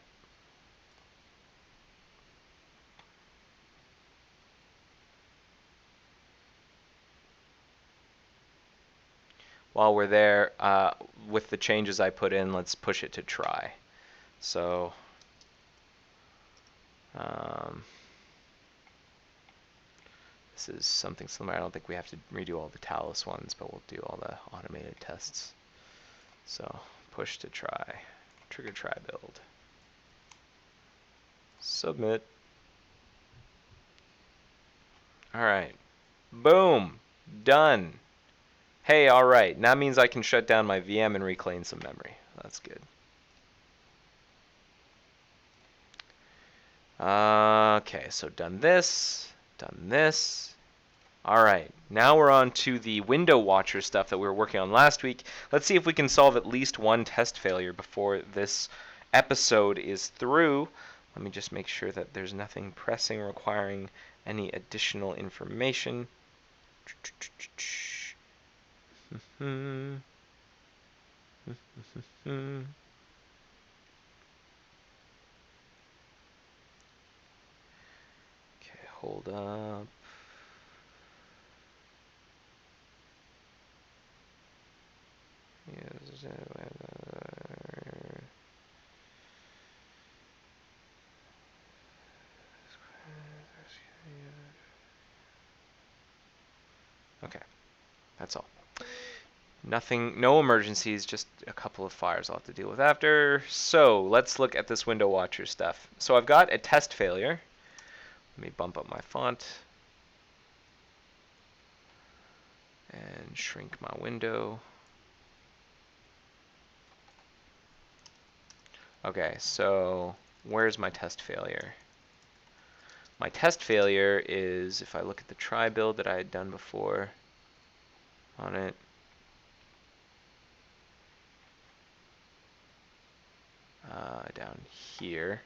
While we're there, with the changes I put in, let's push it to try. So, this is something similar. I don't think we have to redo all the Talus ones, but we'll do all the automated tests. So, push to try. Trigger try build. Submit. Alright. Boom. Done. Hey, alright. That means I can shut down my VM and reclaim some memory. That's good. Okay, so done this. Done this. Alright, now we're on to the window watcher stuff that we were working on last week. Let's see if we can solve at least one test failure before this episode is through. Let me just make sure that there's nothing pressing requiring any additional information. Okay, hold up. Okay, that's all. Nothing, no emergencies, just a couple of fires I'll have to deal with after. So let's look at this window watcher stuff. So I've got a test failure. Let me bump up my font and shrink my window. Okay, so where's my test failure? My test failure is, if I look at the try build that I had done before on it, down here.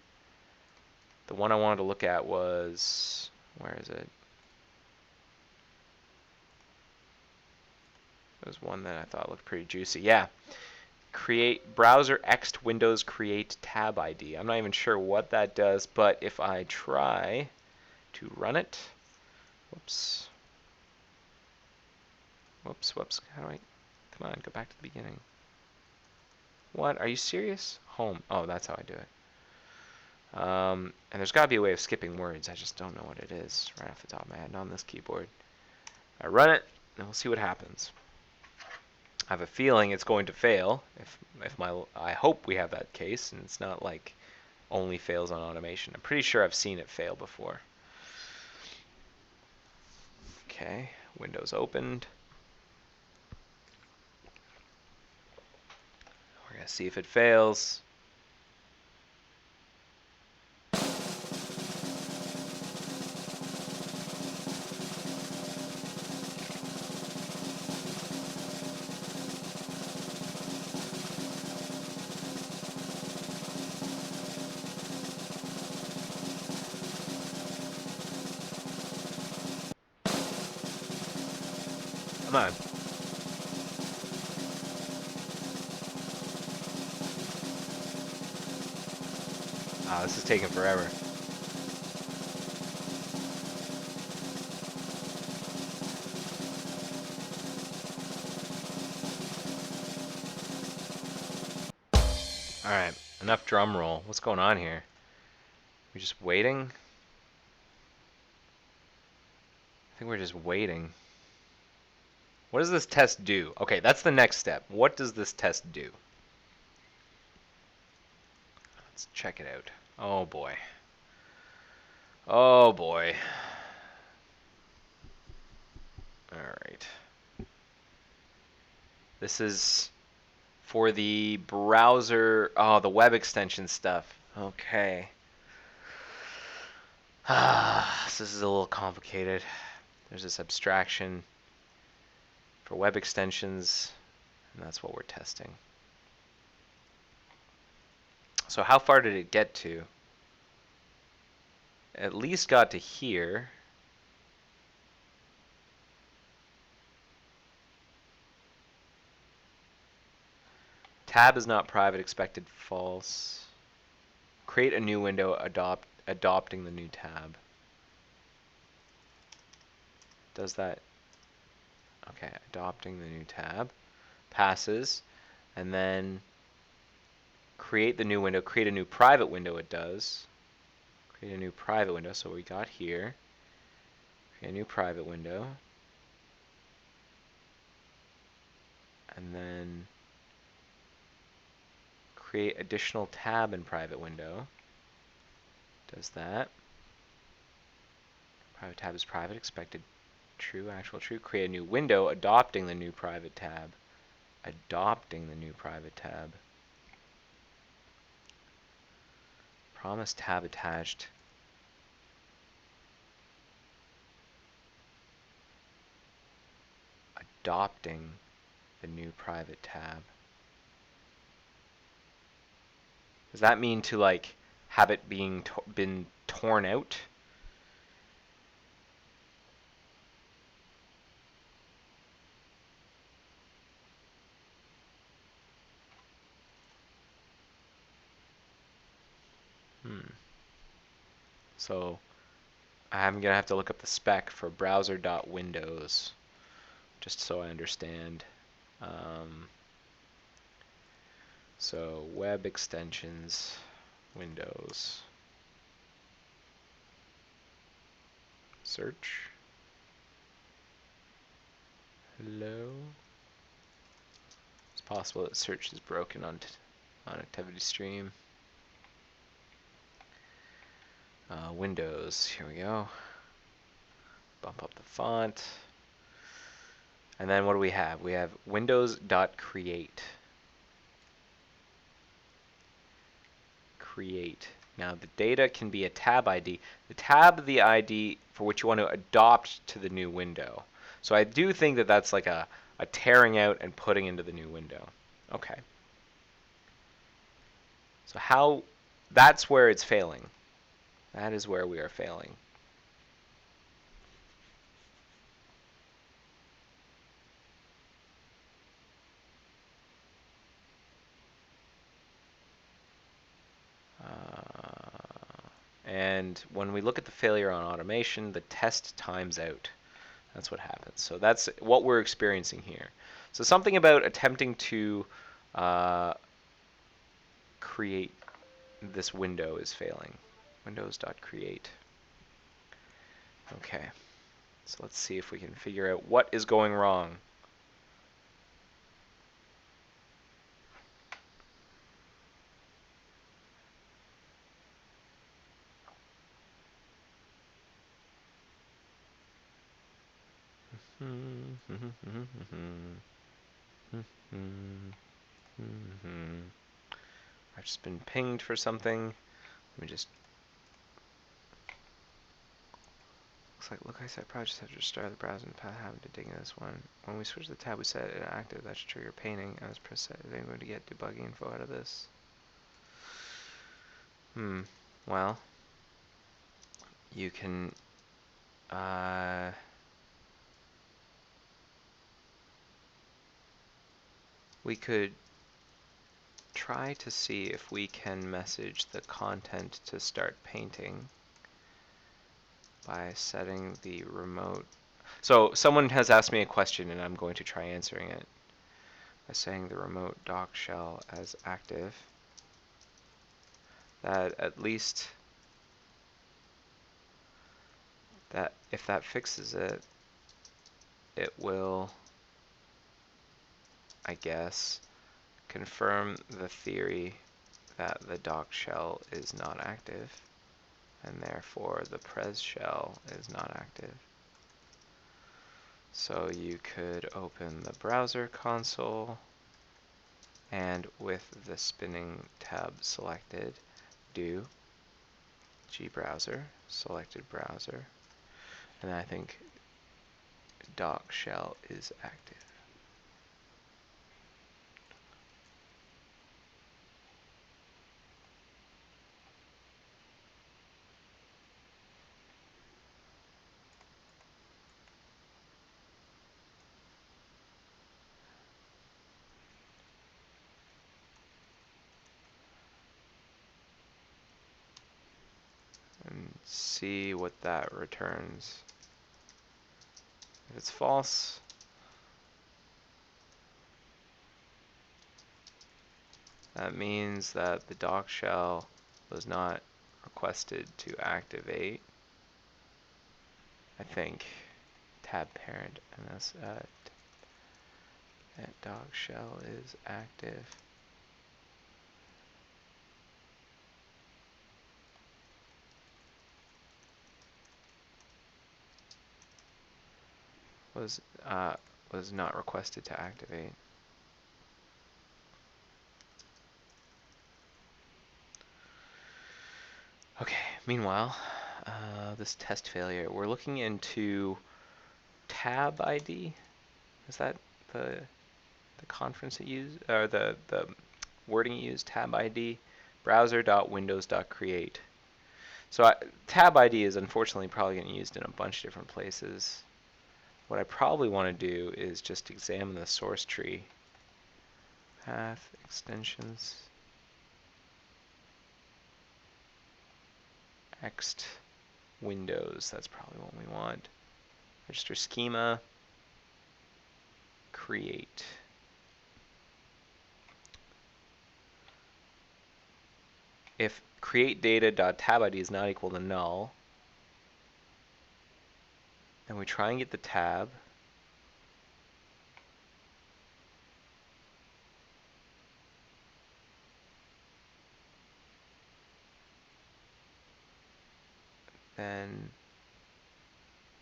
The one I wanted to look at was, where is it? It was one that I thought looked pretty juicy. Yeah. Create browser ext Windows create tab ID. I'm not even sure what that does, but if I try to run it, whoops, how do I, come on, go back to the beginning. What, are you serious? Home, oh, that's how I do it. And there's got to be a way of skipping words. I just don't know what it is right off the top of my head, not on this keyboard. I run it, and we'll see what happens. I have a feeling it's going to fail. I hope we have that case, and it's not like only fails on automation. I'm pretty sure I've seen it fail before. Okay, Windows opened. We're gonna see if it fails. Come on. Ah, this is taking forever. Alright, enough drum roll. What's going on here? We're just waiting? I think we're just waiting. What does this test do? Okay, that's the next step. What does this test do? Let's check it out. Oh boy. Oh boy. Alright. This is for the browser, the web extension stuff. Okay. This is a little complicated. There's this abstraction for web extensions, and that's what we're testing. So how far did it get to? At least got to here. Tab is not private, expected false. Create a new window, adopting the new tab. Does that? Okay, adopting the new tab. Passes. And then create the new window, create a new private window, it does. Create a new private window, so we got here. Create a new private window. And then create additional tab in private window. Does that. Private tab is private, expected true, actual true. Create a new window, adopting the new private tab. Adopting the new private tab. Promise tab attached. Adopting the new private tab. Does that mean to like have it been torn out? So I'm gonna have to look up the spec for browser.windows just so I understand. So web extensions, Windows, search. Hello. It's possible that search is broken on Activity Stream. Windows, here we go. Bump up the font. And then what do we have? We have windows.create. Create. Now the data can be a tab ID. The tab, the ID for which you want to adopt to the new window. So I do think that that's like a tearing out and putting into the new window. Okay. So how, that's where it's failing. That is where we are failing. And when we look at the failure on automation, the test times out. That's what happens. So that's what we're experiencing here. So something about attempting to create this window is failing. Windows.create. Okay. So let's see if we can figure out what is going wrong. I've just been pinged for something. Let me just. Look, I said probably just have to restart the browser and having to dig in this one. When we switch the tab, we set it active. That should trigger painting. I was press set. Is anyone to get debugging info out of this? Well, you can. we could try to see if we can message the content to start painting by setting the remote. So someone has asked me a question and I'm going to try answering it by saying the remote dock shell as active. That at least that if that fixes it, it will, I guess, confirm the theory that the dock shell is not active, and therefore the pres shell is not active. So you could open the browser console, and with the spinning tab selected, do gbrowser, selected browser, and I think dock shell is active. And see what that returns. If it's false, that means that the dock shell was not requested to activate. I think tab parent ms at dock shell is active. Was not requested to activate. Okay, meanwhile, this test failure, we're looking into tab ID. Is that the conference it used, or the wording it used, tab ID, browser.windows.create. So tab ID is unfortunately probably getting used in a bunch of different places. What I probably want to do is just examine the source tree. Path extensions. Next, Windows, that's probably what we want. Register schema, create. If create data.tabID is not equal to null, then we try and get the tab. Then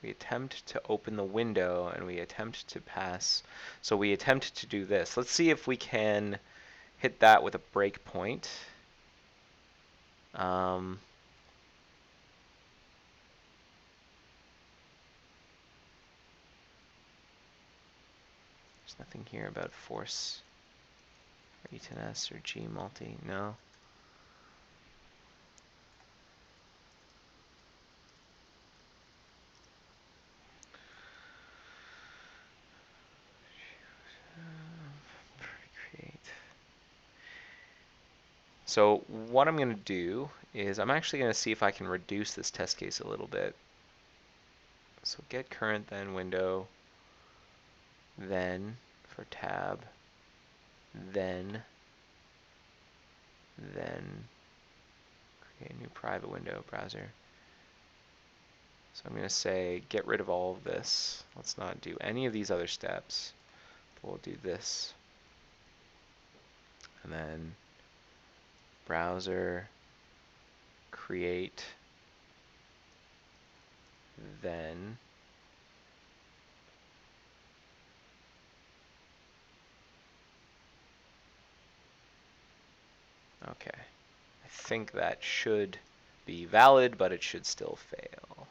we attempt to open the window and we attempt to pass. So we attempt to do this. Let's see if we can hit that with a breakpoint. There's nothing here about force or E10S or G multi. No. Create. So what I'm going to do is I'm actually going to see if I can reduce this test case a little bit. So get current, then window, then for tab, then create a new private window browser. So I'm going to say get rid of all of this. Let's not do any of these other steps. But we'll do this. And then browser, create, then okay. I think that should be valid, but it should still fail.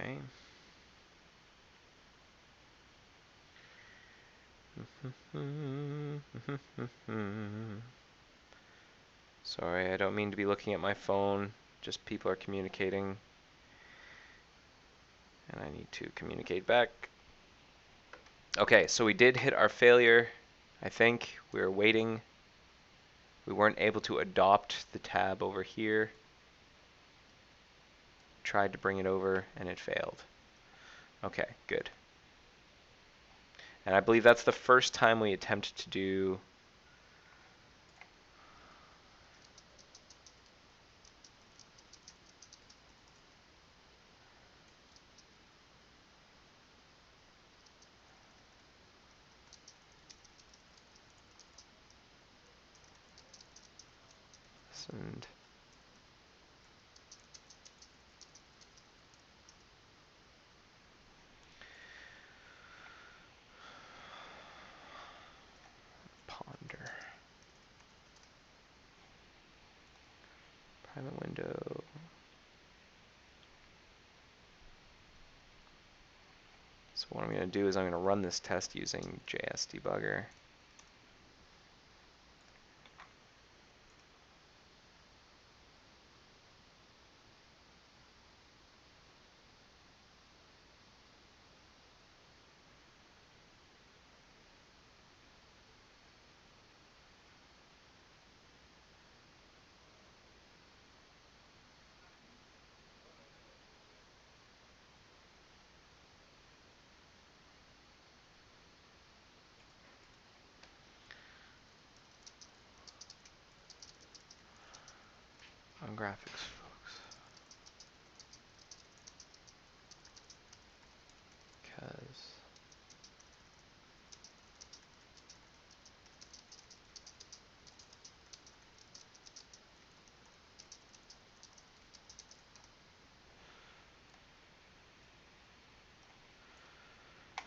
Okay. Sorry, I don't mean to be looking at my phone. Just people are communicating. And I need to communicate back. Okay, so we did hit our failure. I think we were waiting. We weren't able to adopt the tab over here. Tried to bring it over and it failed. Okay, good. And I believe that's the first time we attempt to do and ponder. Private window. So what I'm going to do is I'm going to run this test using JS Debugger. On graphics, folks. Because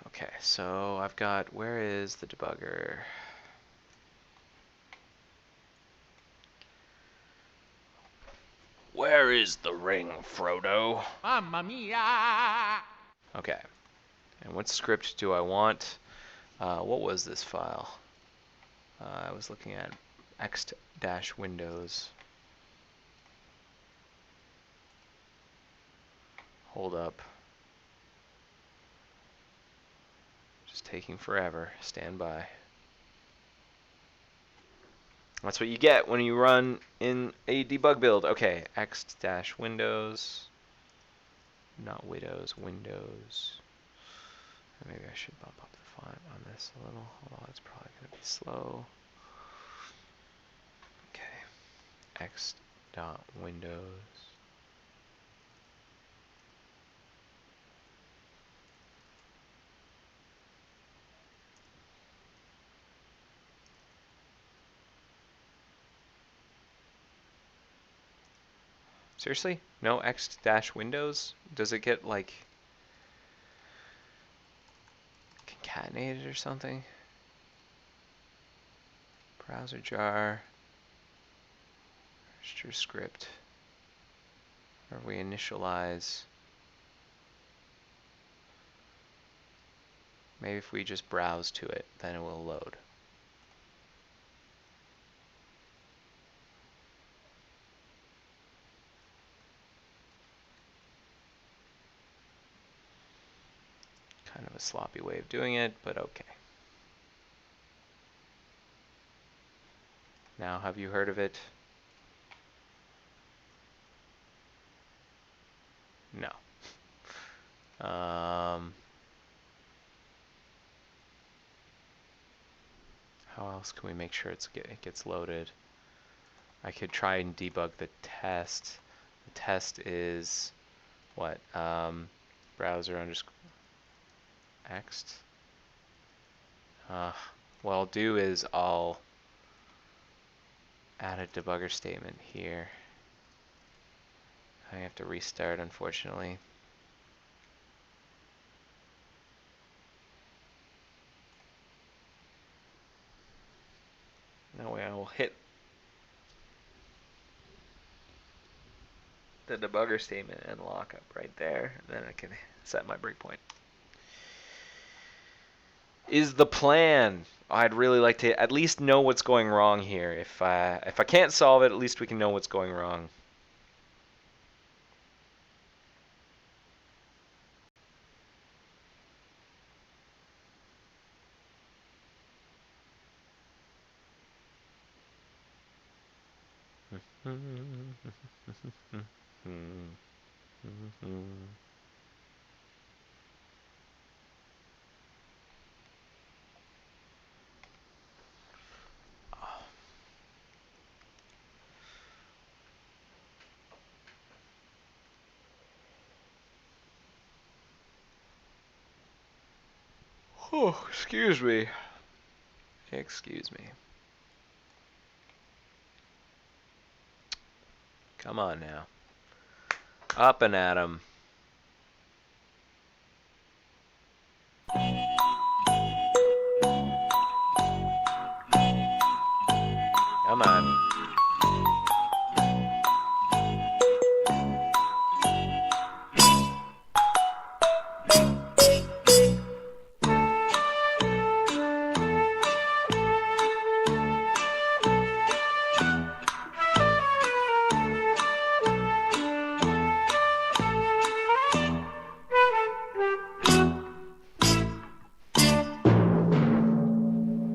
okay, so I've got, where is the debugger? Where is the ring, Frodo? Mamma mia! Okay, and what script do I want? What was this file? I was looking at X-Windows. Hold up. Just taking forever. Stand by. That's what you get when you run in a debug build. Okay, X-Windows. Not widows, Windows. Maybe I should bump up the font on this a little. Hold on, it's probably going to be slow. Okay, X.Windows. Seriously? No X-Windows? Does it get like concatenated or something? Browser jar. Register script. Or we initialize. Maybe if we just browse to it, then it will load. Kind of a sloppy way of doing it, but okay. Now, have you heard of it? No. How else can we make sure it gets loaded? I could try and debug the test. The test is what? Browser underscore X. What I'll do is I'll add a debugger statement here. I have to restart, unfortunately. That way I will hit the debugger statement and lockup right there, and then I can set my breakpoint. Is the plan. I'd really like to at least know what's going wrong here. If I can't solve it, at least we can know what's going wrong. Oh, excuse me. Excuse me. Come on now. Up and at 'em. Come on.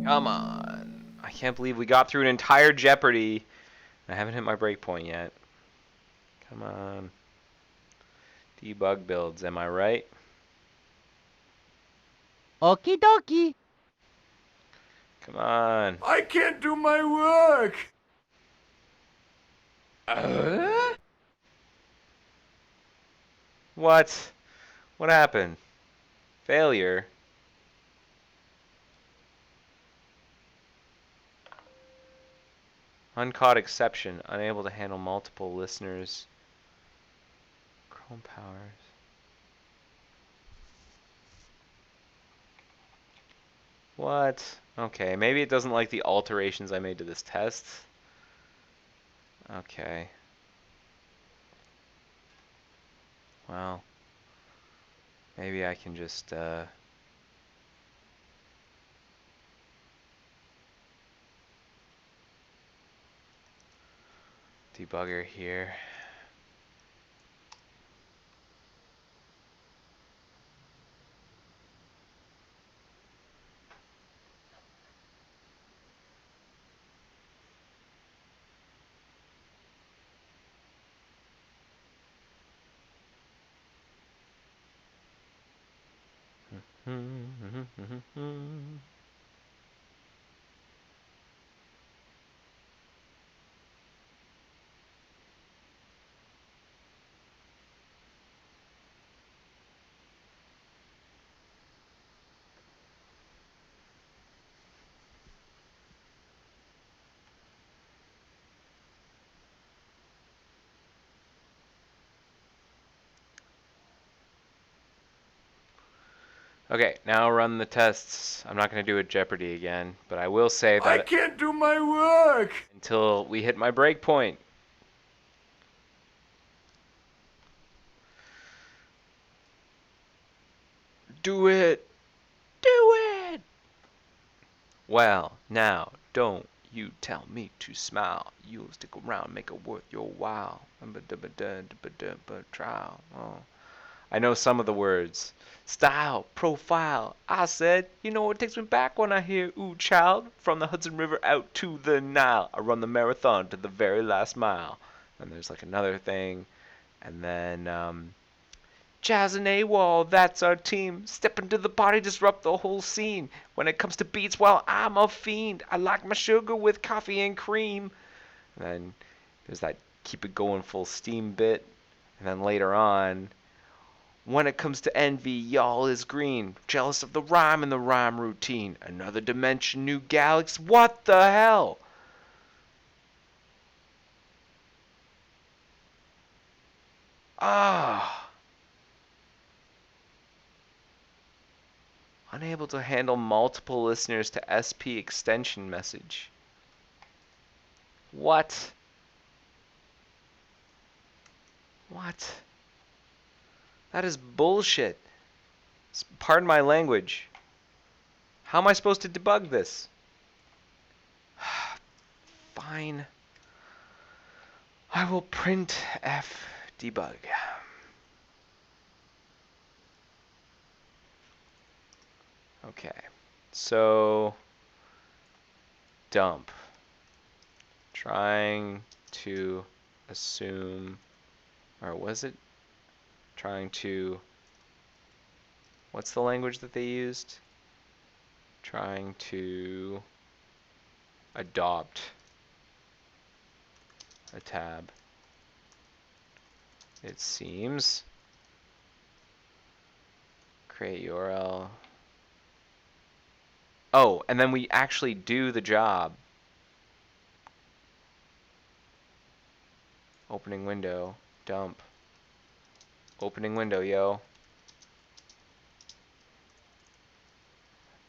Come on. I can't believe we got through an entire Jeopardy! I haven't hit my breakpoint yet. Come on. Debug builds, am I right? Okie dokie. Come on. I can't do my work. What? What happened? Failure? Uncaught exception. Unable to handle multiple listeners. Chrome powers. What? Okay, maybe it doesn't like the alterations I made to this test. Okay. Well, maybe I can just, debugger here. Okay, now run the tests. I'm not going to do a Jeopardy again, but I will say I that can't do my work. until we hit my breakpoint. Do it! Do it! Well, now, don't you tell me to smile. You'll stick around, make it worth your while. Trial. Oh. I know some of the words. Style, profile. I said, you know what takes me back when I hear ooh child? From the Hudson River out to the Nile. I run the marathon to the very last mile. And there's like another thing. And then, Jazz and AWOL, that's our team. Step into the party, disrupt the whole scene. When it comes to beats, well, I'm a fiend. I like my sugar with coffee and cream. And then there's that keep it going full steam bit. And then later on, when it comes to envy, y'all is green. Jealous of the rhyme and the rhyme routine. Another dimension, new galaxy. What the hell? Ah. Unable to handle multiple listeners to SP extension message. What? What? That is bullshit. Pardon my language. How am I supposed to debug this? Fine. I will print F debug. Okay. So dump. Trying to assume, or was it trying to, what's the language that they used? Trying to adopt a tab. It seems. Create URL. Oh, and then we actually do the job. Opening window, dump. Opening window, yo.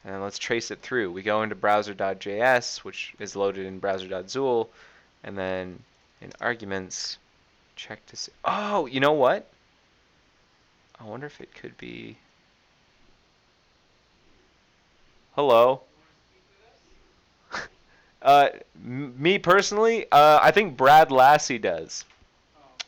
And let's trace it through. We go into browser.js, which is loaded in browser.zool, and then in arguments, check to see. Oh, you know what? I wonder if it could be. Hello. Me personally, I think Brad Lassie does.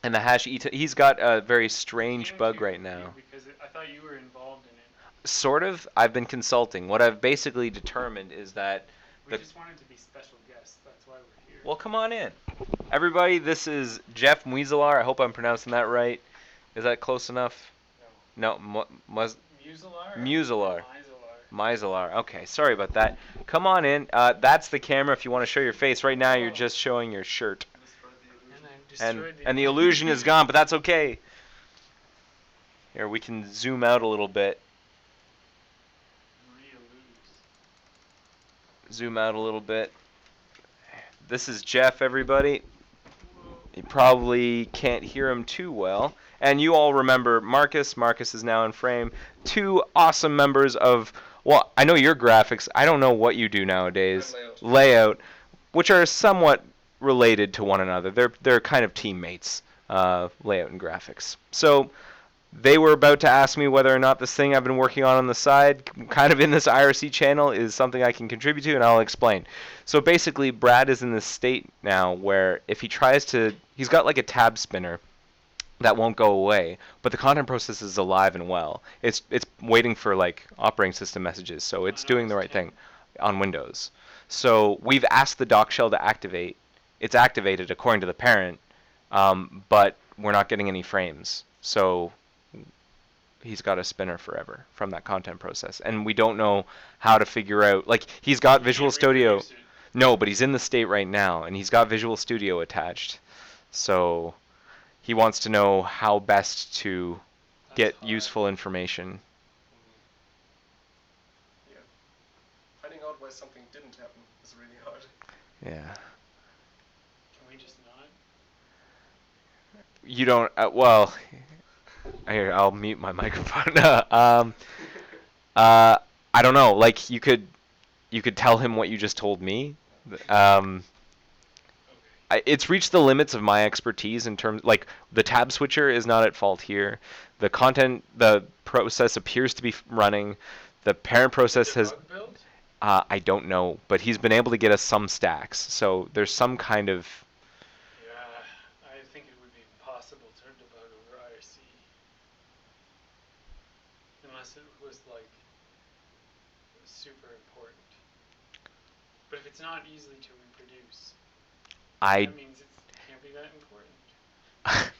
And the hash he's got a very strange bug right now. Because I thought you were involved in it. Sort of. I've been consulting. What I've basically determined is that we just wanted to be special guests. That's why we're here. Well, come on in. Everybody, this is Jeff Muezelar. I hope I'm pronouncing that right. Is that close enough? No. Muezelar. Mizelar. Okay, sorry about that. Come on in. That's the camera if you want to show your face. Right now you're just showing your shirt. And the illusion is gone, but that's okay. Here, we can zoom out a little bit. Zoom out a little bit. This is Jeff, everybody. You probably can't hear him too well. And you all remember Marcus. Marcus is now in frame. Two awesome members of, well, I know your graphics. I don't know what you do nowadays. Layout, which are somewhat related to one another. They're kind of teammates, layout and graphics. So they were about to ask me whether or not this thing I've been working on the side, kind of in this IRC channel, is something I can contribute to, and I'll explain. So basically, Brad is in this state now where if he tries to, he's got like a tab spinner that won't go away, but the content process is alive and well. It's waiting for like operating system messages, so it's doing the right thing on Windows. So we've asked the doc shell to activate. It's activated according to the parent, but we're not getting any frames. So he's got a spinner forever from that content process, and we don't know how to figure out, like, he's got Visual Studio. No, but he's in the state right now, and he's got Visual Studio attached. So he wants to know how best to get useful information. Yeah. Finding out why something didn't happen is really hard. Yeah. Can we just not? You don't, well, here, I'll mute my microphone. I don't know, like, you could tell him what you just told me. It's reached the limits of my expertise in terms, like, the tab switcher is not at fault here. The process appears to be running. The parent process has, I don't know, but he's been able to get us some stacks. So there's some kind of. Yeah, I think it would be impossible to debug over IRC. Unless it was, like, super important. But if it's not easily to reproduce, that means it can't be that important.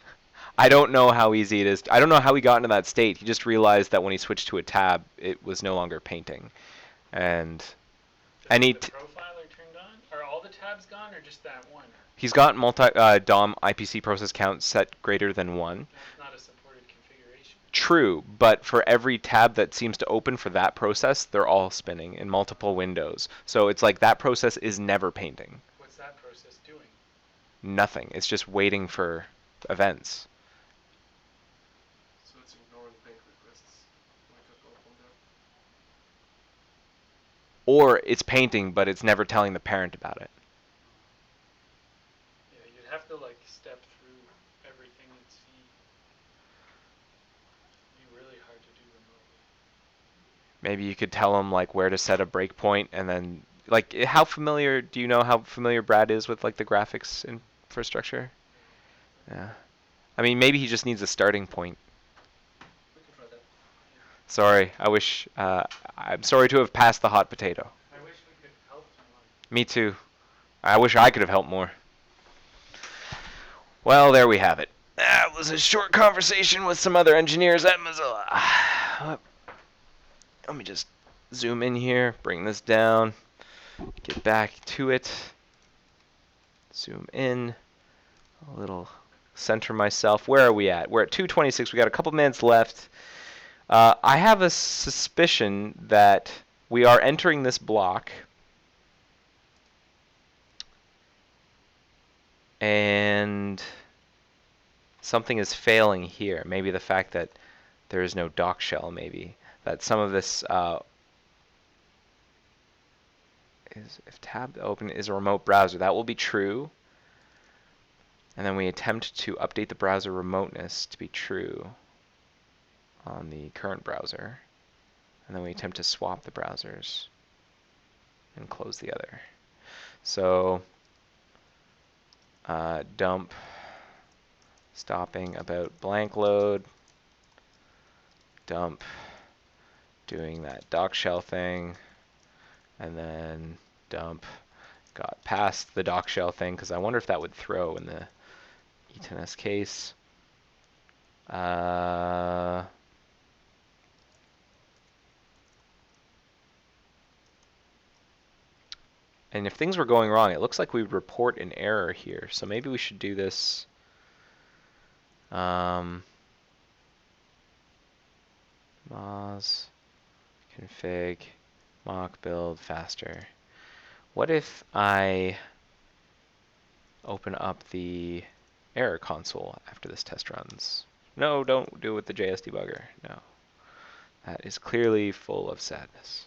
I don't know how easy it is. I don't know how he got into that state. He just realized that when he switched to a tab, it was no longer painting. And Is the profiler turned on? Are all the tabs gone, or just that one? He's got DOM IPC process count set greater than 1. That's not a supported configuration. True, but for every tab that seems to open for that process, they're all spinning in multiple windows. So it's like that process is never painting. What's that process doing? Nothing. It's just waiting for events. So it's ignoring bank requests. Like a go from there. Or it's painting, but it's never telling the parent about it. Yeah, you'd have to, like, step through everything and see. maybe you could tell him like where to set a breakpoint, and then like how familiar do you know how familiar Brad is with like the graphics infrastructure? Yeah. I mean, maybe he just needs a starting point. We can try that. Sorry, I'm sorry to have passed the hot potato. I wish we could help more. Me too. I wish I could have helped more. Well, there we have it. That was a short conversation with some other engineers at Mozilla. Let me just zoom in here, bring this down, get back to it. Zoom in a little, center myself. Where are we at? We're at 2:26. We got a couple minutes left. I have a suspicion that we are entering this block, and something is failing here. Maybe the fact that there is no dock shell, maybe. That some of this is, if tab open is a remote browser, that will be true. And then we attempt to update the browser remoteness to be true on the current browser. And then we attempt to swap the browsers and close the other. So dump stopping about blank load, dump doing that dock shell thing, and then dump got past the dock shell thing, because I wonder if that would throw in the E10S case. And if things were going wrong, it looks like we would report an error here. So maybe we should do this. Moz config mock build faster. What if I open up the error console after this test runs? No, don't do it with the JS debugger. No. That is clearly full of sadness.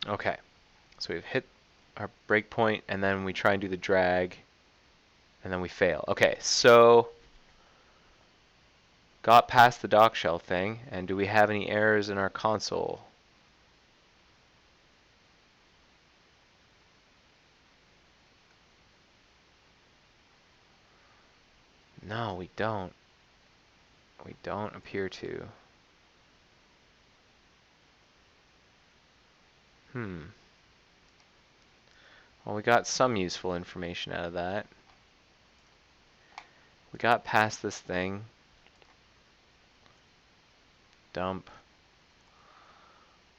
Okay, so we've hit our breakpoint, and then we try and do the drag, and then we fail. Okay, so got past the dock shell thing, and do we have any errors in our console? No, we don't. We don't appear to. Well, we got some useful information out of that. We got past this thing. Dump.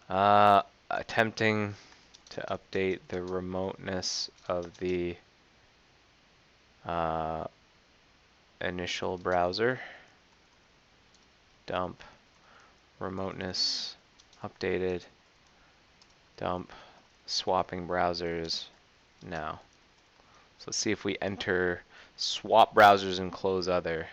Attempting to update the remoteness of the initial browser. Dump. Remoteness updated. Dump. Swapping browsers now. So let's see if we enter swap browsers and close other.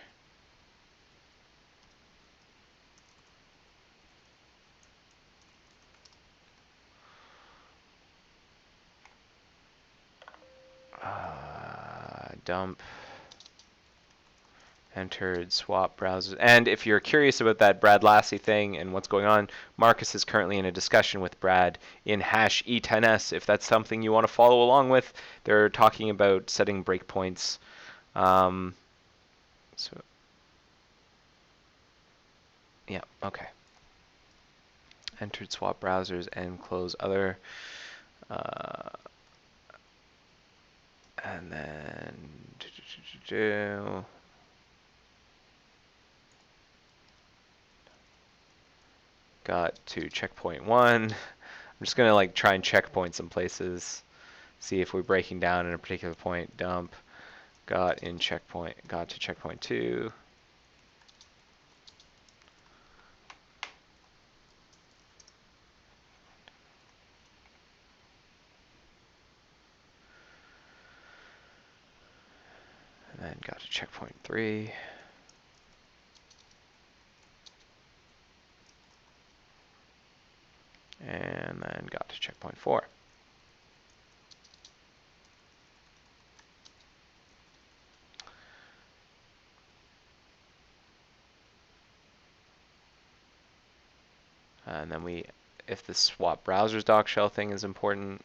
Dump. Entered swap browsers. And if you're curious about that Brad Lassie thing and what's going on, Marcus is currently in a discussion with Brad in hash E10S. If that's something you want to follow along with, they're talking about setting breakpoints. So, yeah, okay. Entered swap browsers and close other. And then got to checkpoint 1. I'm just gonna like try and checkpoint some places, see if we're breaking down in a particular point. Dump, got to checkpoint 2. And then got to checkpoint 3. And then got to checkpoint 4. And then if the swap browsers doc shell thing is important,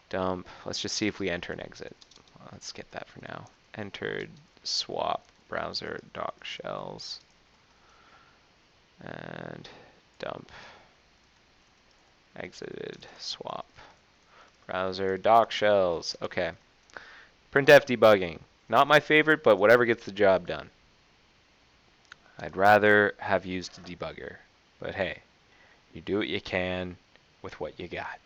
dump. Let's just see if we enter and exit. Well, let's get that for now. Entered swap browser doc shells. And dump. Exited swap browser doc shells. Okay. Printf debugging. Not my favorite, but whatever gets the job done. I'd rather have used a debugger. But hey, you do what you can with what you got.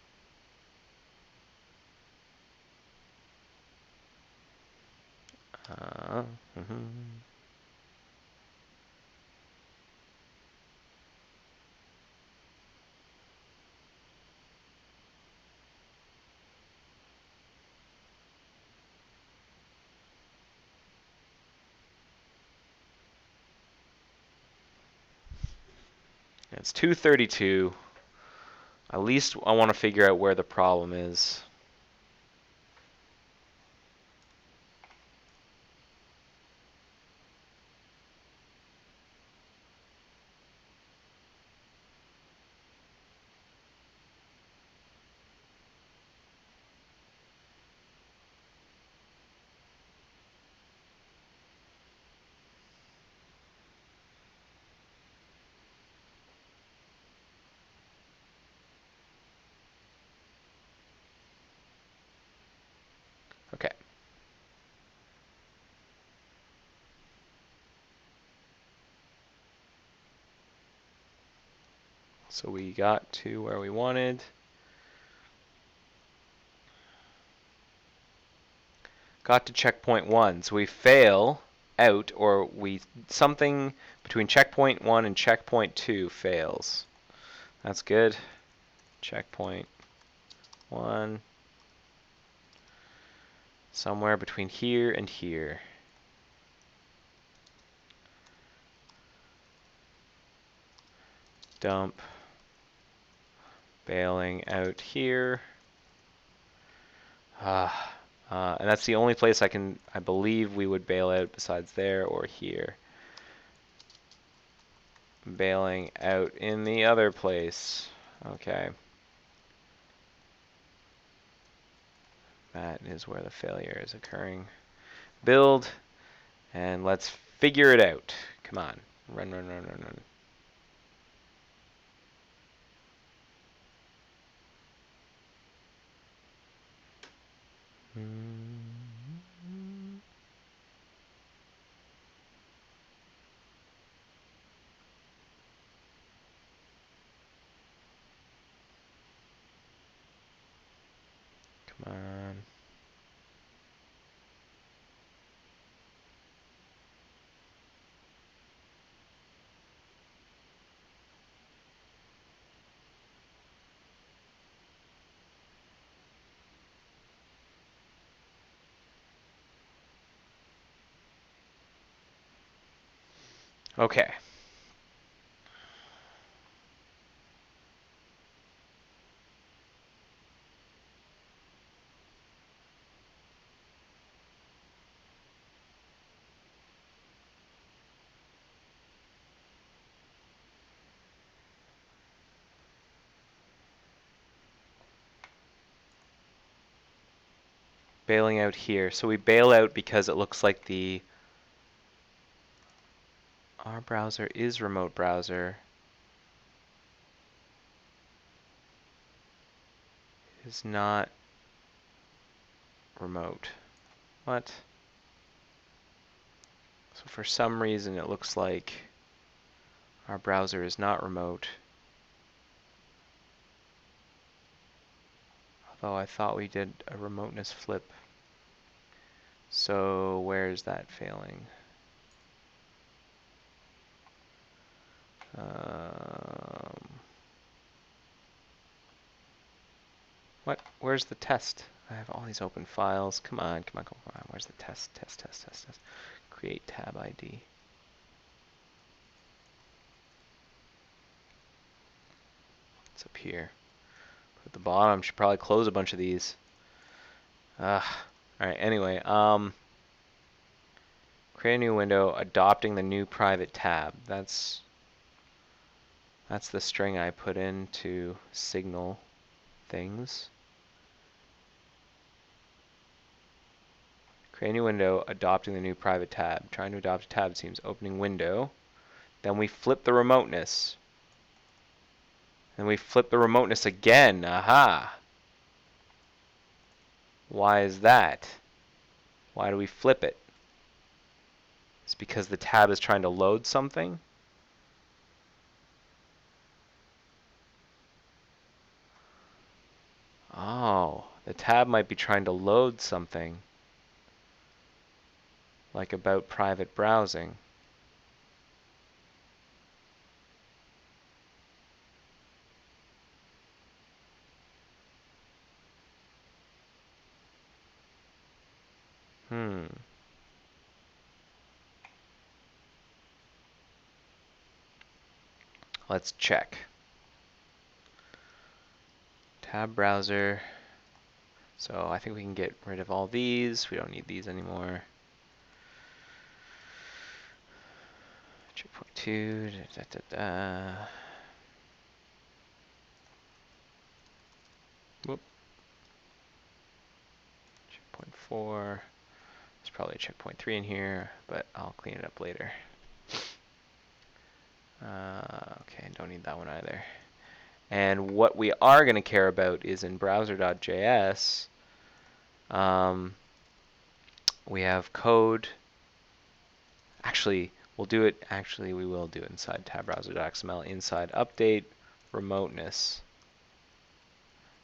It's 2:32. At least I want to figure out where the problem is. Okay. So we got to where we wanted. Got to checkpoint 1. So we fail out, or something between checkpoint 1 and checkpoint 2 fails. That's good. Checkpoint 1. Somewhere between here and here. Dump. Bailing out here. And that's the only place I believe we would bail out besides there or here. Bailing out in the other place. Okay. That is where the failure is occurring. Build, and let's figure it out. Come on. Run, run, run, run, run. Come on. Okay. Bailing out here. So we bail out because it looks like our browser is remote browser. It is not remote. What? So for some reason it looks like our browser is not remote. Although I thought we did a remoteness flip. So where's that failing? What? Where's the test? I have all these open files. Come on, come on, come on. Where's the test? Test. Create tab ID. It's up here. At the bottom, should probably close a bunch of these. Alright, anyway, create a new window, adopting the new private tab. That's the string I put in to signal things. Create a new window, adopting the new private tab. Trying to adopt a tab seems opening window. Then we flip the remoteness. Then we flip the remoteness again. Aha! Why is that? Why do we flip it? It's because the tab is trying to load something? Oh, the tab might be trying to load something. Like about private browsing. Let's check. Tab browser. So I think we can get rid of all these. We don't need these anymore. Checkpoint 2. Whoop. Checkpoint 4. There's probably a checkpoint 3 in here, but I'll clean it up later. Okay, don't need that one either. And what we are going to care about is in browser.js, we have code. Actually, we will do it inside tabbrowser.xml, inside update remoteness.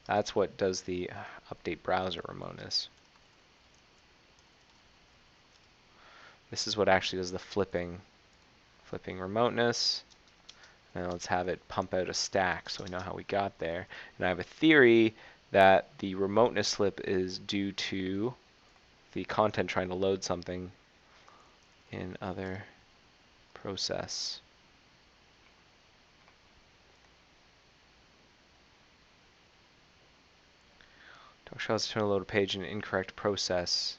That's what does the update browser remoteness. This is what actually does the flipping remoteness. And let's have it pump out a stack so we know how we got there. And I have a theory that the remoteness slip is due to the content trying to load something in other process. Don't show us to load a page in an incorrect process.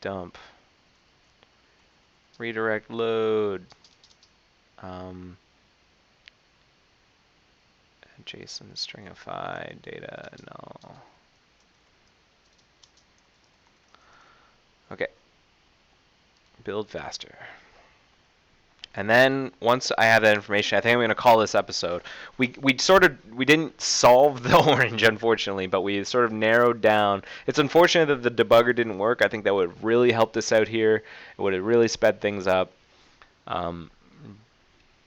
Dump. Redirect load. JSON stringify data null. Okay. Build faster. And then once I have that information, I think I'm going to call this episode. We didn't solve the orange, unfortunately, but we sort of narrowed down. It's unfortunate that the debugger didn't work. I think that would have really helped us out here. It would have really sped things up. And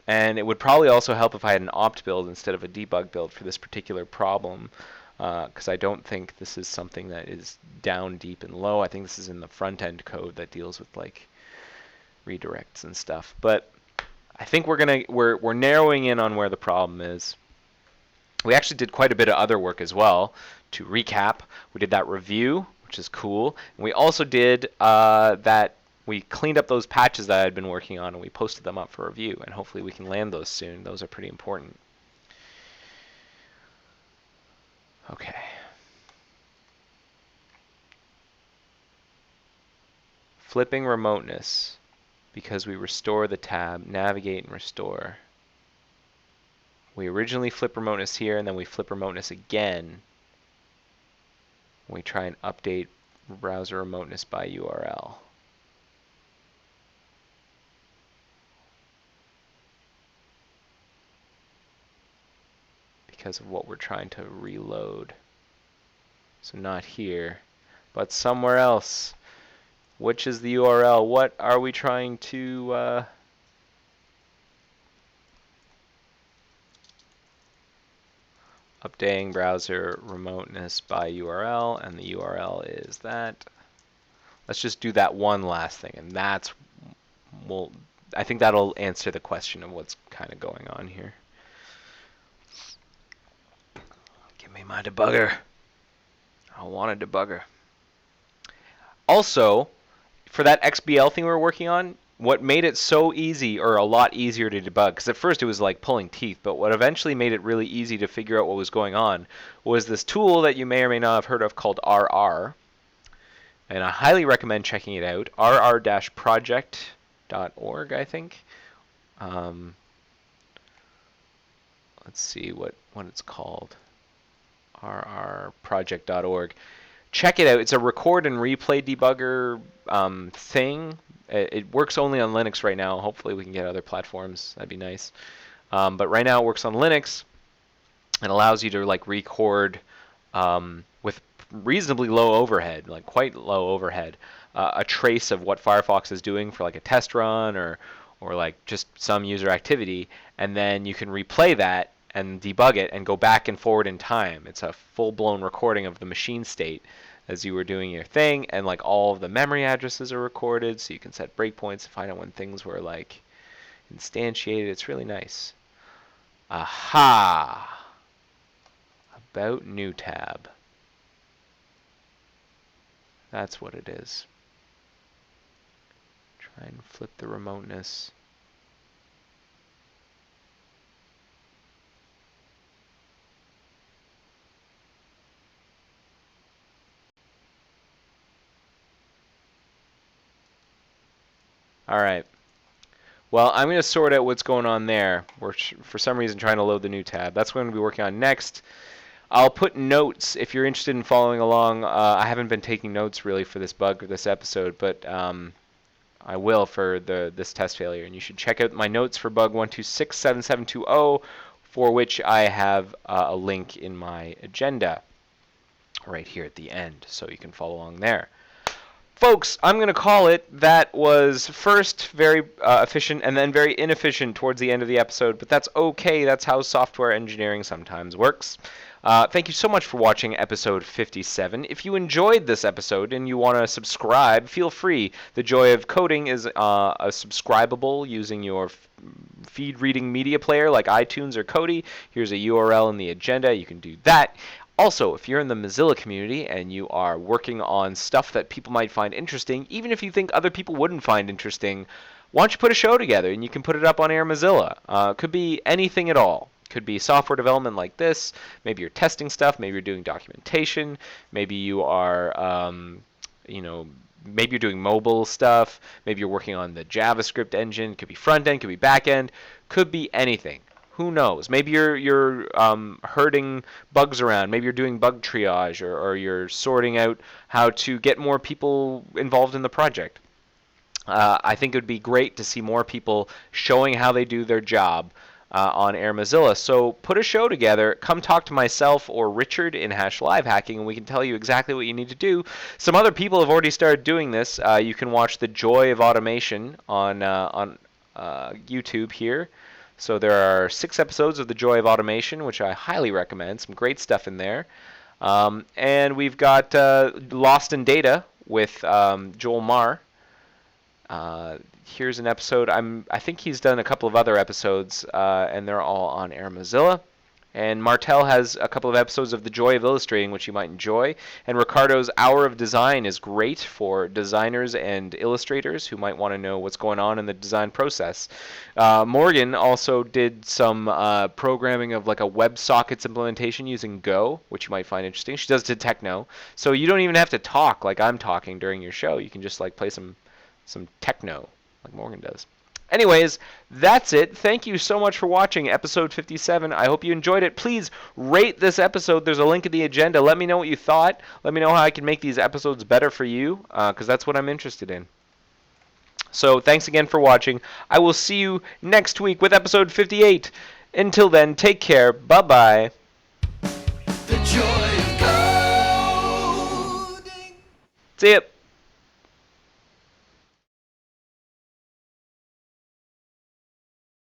it would probably also help if I had an opt build instead of a debug build for this particular problem, because I don't think this is something that is down deep and low. I think this is in the front end code that deals with like redirects and stuff. But I think we're narrowing in on where the problem is. We actually did quite a bit of other work as well. To recap, we did that review, which is cool. And we also did that. We cleaned up those patches that I had been working on, and we posted them up for review. And hopefully we can land those soon. Those are pretty important. Okay. Flipping remoteness. Because we restore the tab, navigate and restore. We originally flip remoteness here, and then we flip remoteness again. We try and update browser remoteness by URL. Because of what we're trying to reload. So not here, but somewhere else. Which is the URL? What are we trying to Updating browser remoteness by URL, and the URL is that. Let's just do that one last thing, and that's, well, I think that'll answer the question of what's kind of going on here. Give me my debugger. I want a debugger. Also, for that XBL thing we're working on, what made it so easy, or a lot easier to debug, because at first it was like pulling teeth, but what eventually made it really easy to figure out what was going on was this tool that you may or may not have heard of called RR. And I highly recommend checking it out, rr-project.org, I think. Let's see what it's called. rrproject.org. Check it out. It's a record and replay debugger thing. It works only on Linux right now. Hopefully we can get other platforms. That'd be nice. But right now it works on Linux and allows you to like record with reasonably low overhead, like quite low overhead, a trace of what Firefox is doing for like a test run or like just some user activity, and then you can replay that and debug it and go back and forward in time. It's a full-blown recording of the machine state as you were doing your thing, and like all of the memory addresses are recorded, so you can set breakpoints to find out when things were like instantiated. It's really nice. Aha! About new tab. That's what it is. Try and flip the remoteness. All right. Well, I'm going to sort out what's going on there. We're for some reason trying to load the new tab. That's what I'm going to be working on next. I'll put notes if you're interested in following along. I haven't been taking notes really for this bug or this episode, but I will for this test failure. And you should check out my notes for bug 1267720, for which I have a link in my agenda right here at the end, so you can follow along there. Folks, I'm going to call it. That was first very efficient and then very inefficient towards the end of the episode, but that's okay. That's how software engineering sometimes works. Thank you so much for watching episode 57. If you enjoyed this episode and you want to subscribe, feel free. The Joy of Coding is subscribable using your feed reading media player like iTunes or Kodi. Here's a URL in the agenda. You can do that. Also, if you're in the Mozilla community and you are working on stuff that people might find interesting, even if you think other people wouldn't find interesting, why don't you put a show together and you can put it up on Air Mozilla. It could be anything at all. Could be software development like this. Maybe you're testing stuff. Maybe you're doing documentation. Maybe you are, maybe you're doing mobile stuff. Maybe you're working on the JavaScript engine. Could be front end. Could be back end. Could be anything. Who knows? Maybe you're herding bugs around. Maybe you're doing bug triage, or you're sorting out how to get more people involved in the project. I think it would be great to see more people showing how they do their job on Air Mozilla. So put a show together. Come talk to myself or Richard in Hash Live Hacking, and we can tell you exactly what you need to do. Some other people have already started doing this. You can watch The Joy of Automation on YouTube here. So there are 6 episodes of The Joy of Automation, which I highly recommend. Some great stuff in there. And we've got Lost in Data with Joel Marr. Here's an episode. I think he's done a couple of other episodes, and they're all on Air Mozilla. And Martel has a couple of episodes of The Joy of Illustrating, which you might enjoy. And Ricardo's Hour of Design is great for designers and illustrators who might want to know what's going on in the design process. Morgan also did some programming of like a WebSockets implementation using Go, which you might find interesting. She does it to techno. So you don't even have to talk like I'm talking during your show. You can just like play some techno like Morgan does. Anyways, that's it. Thank you so much for watching episode 57. I hope you enjoyed it. Please rate this episode. There's a link in the agenda. Let me know what you thought. Let me know how I can make these episodes better for you, because that's what I'm interested in. So thanks again for watching. I will see you next week with episode 58. Until then, take care. Bye-bye. The joy of coding. See ya.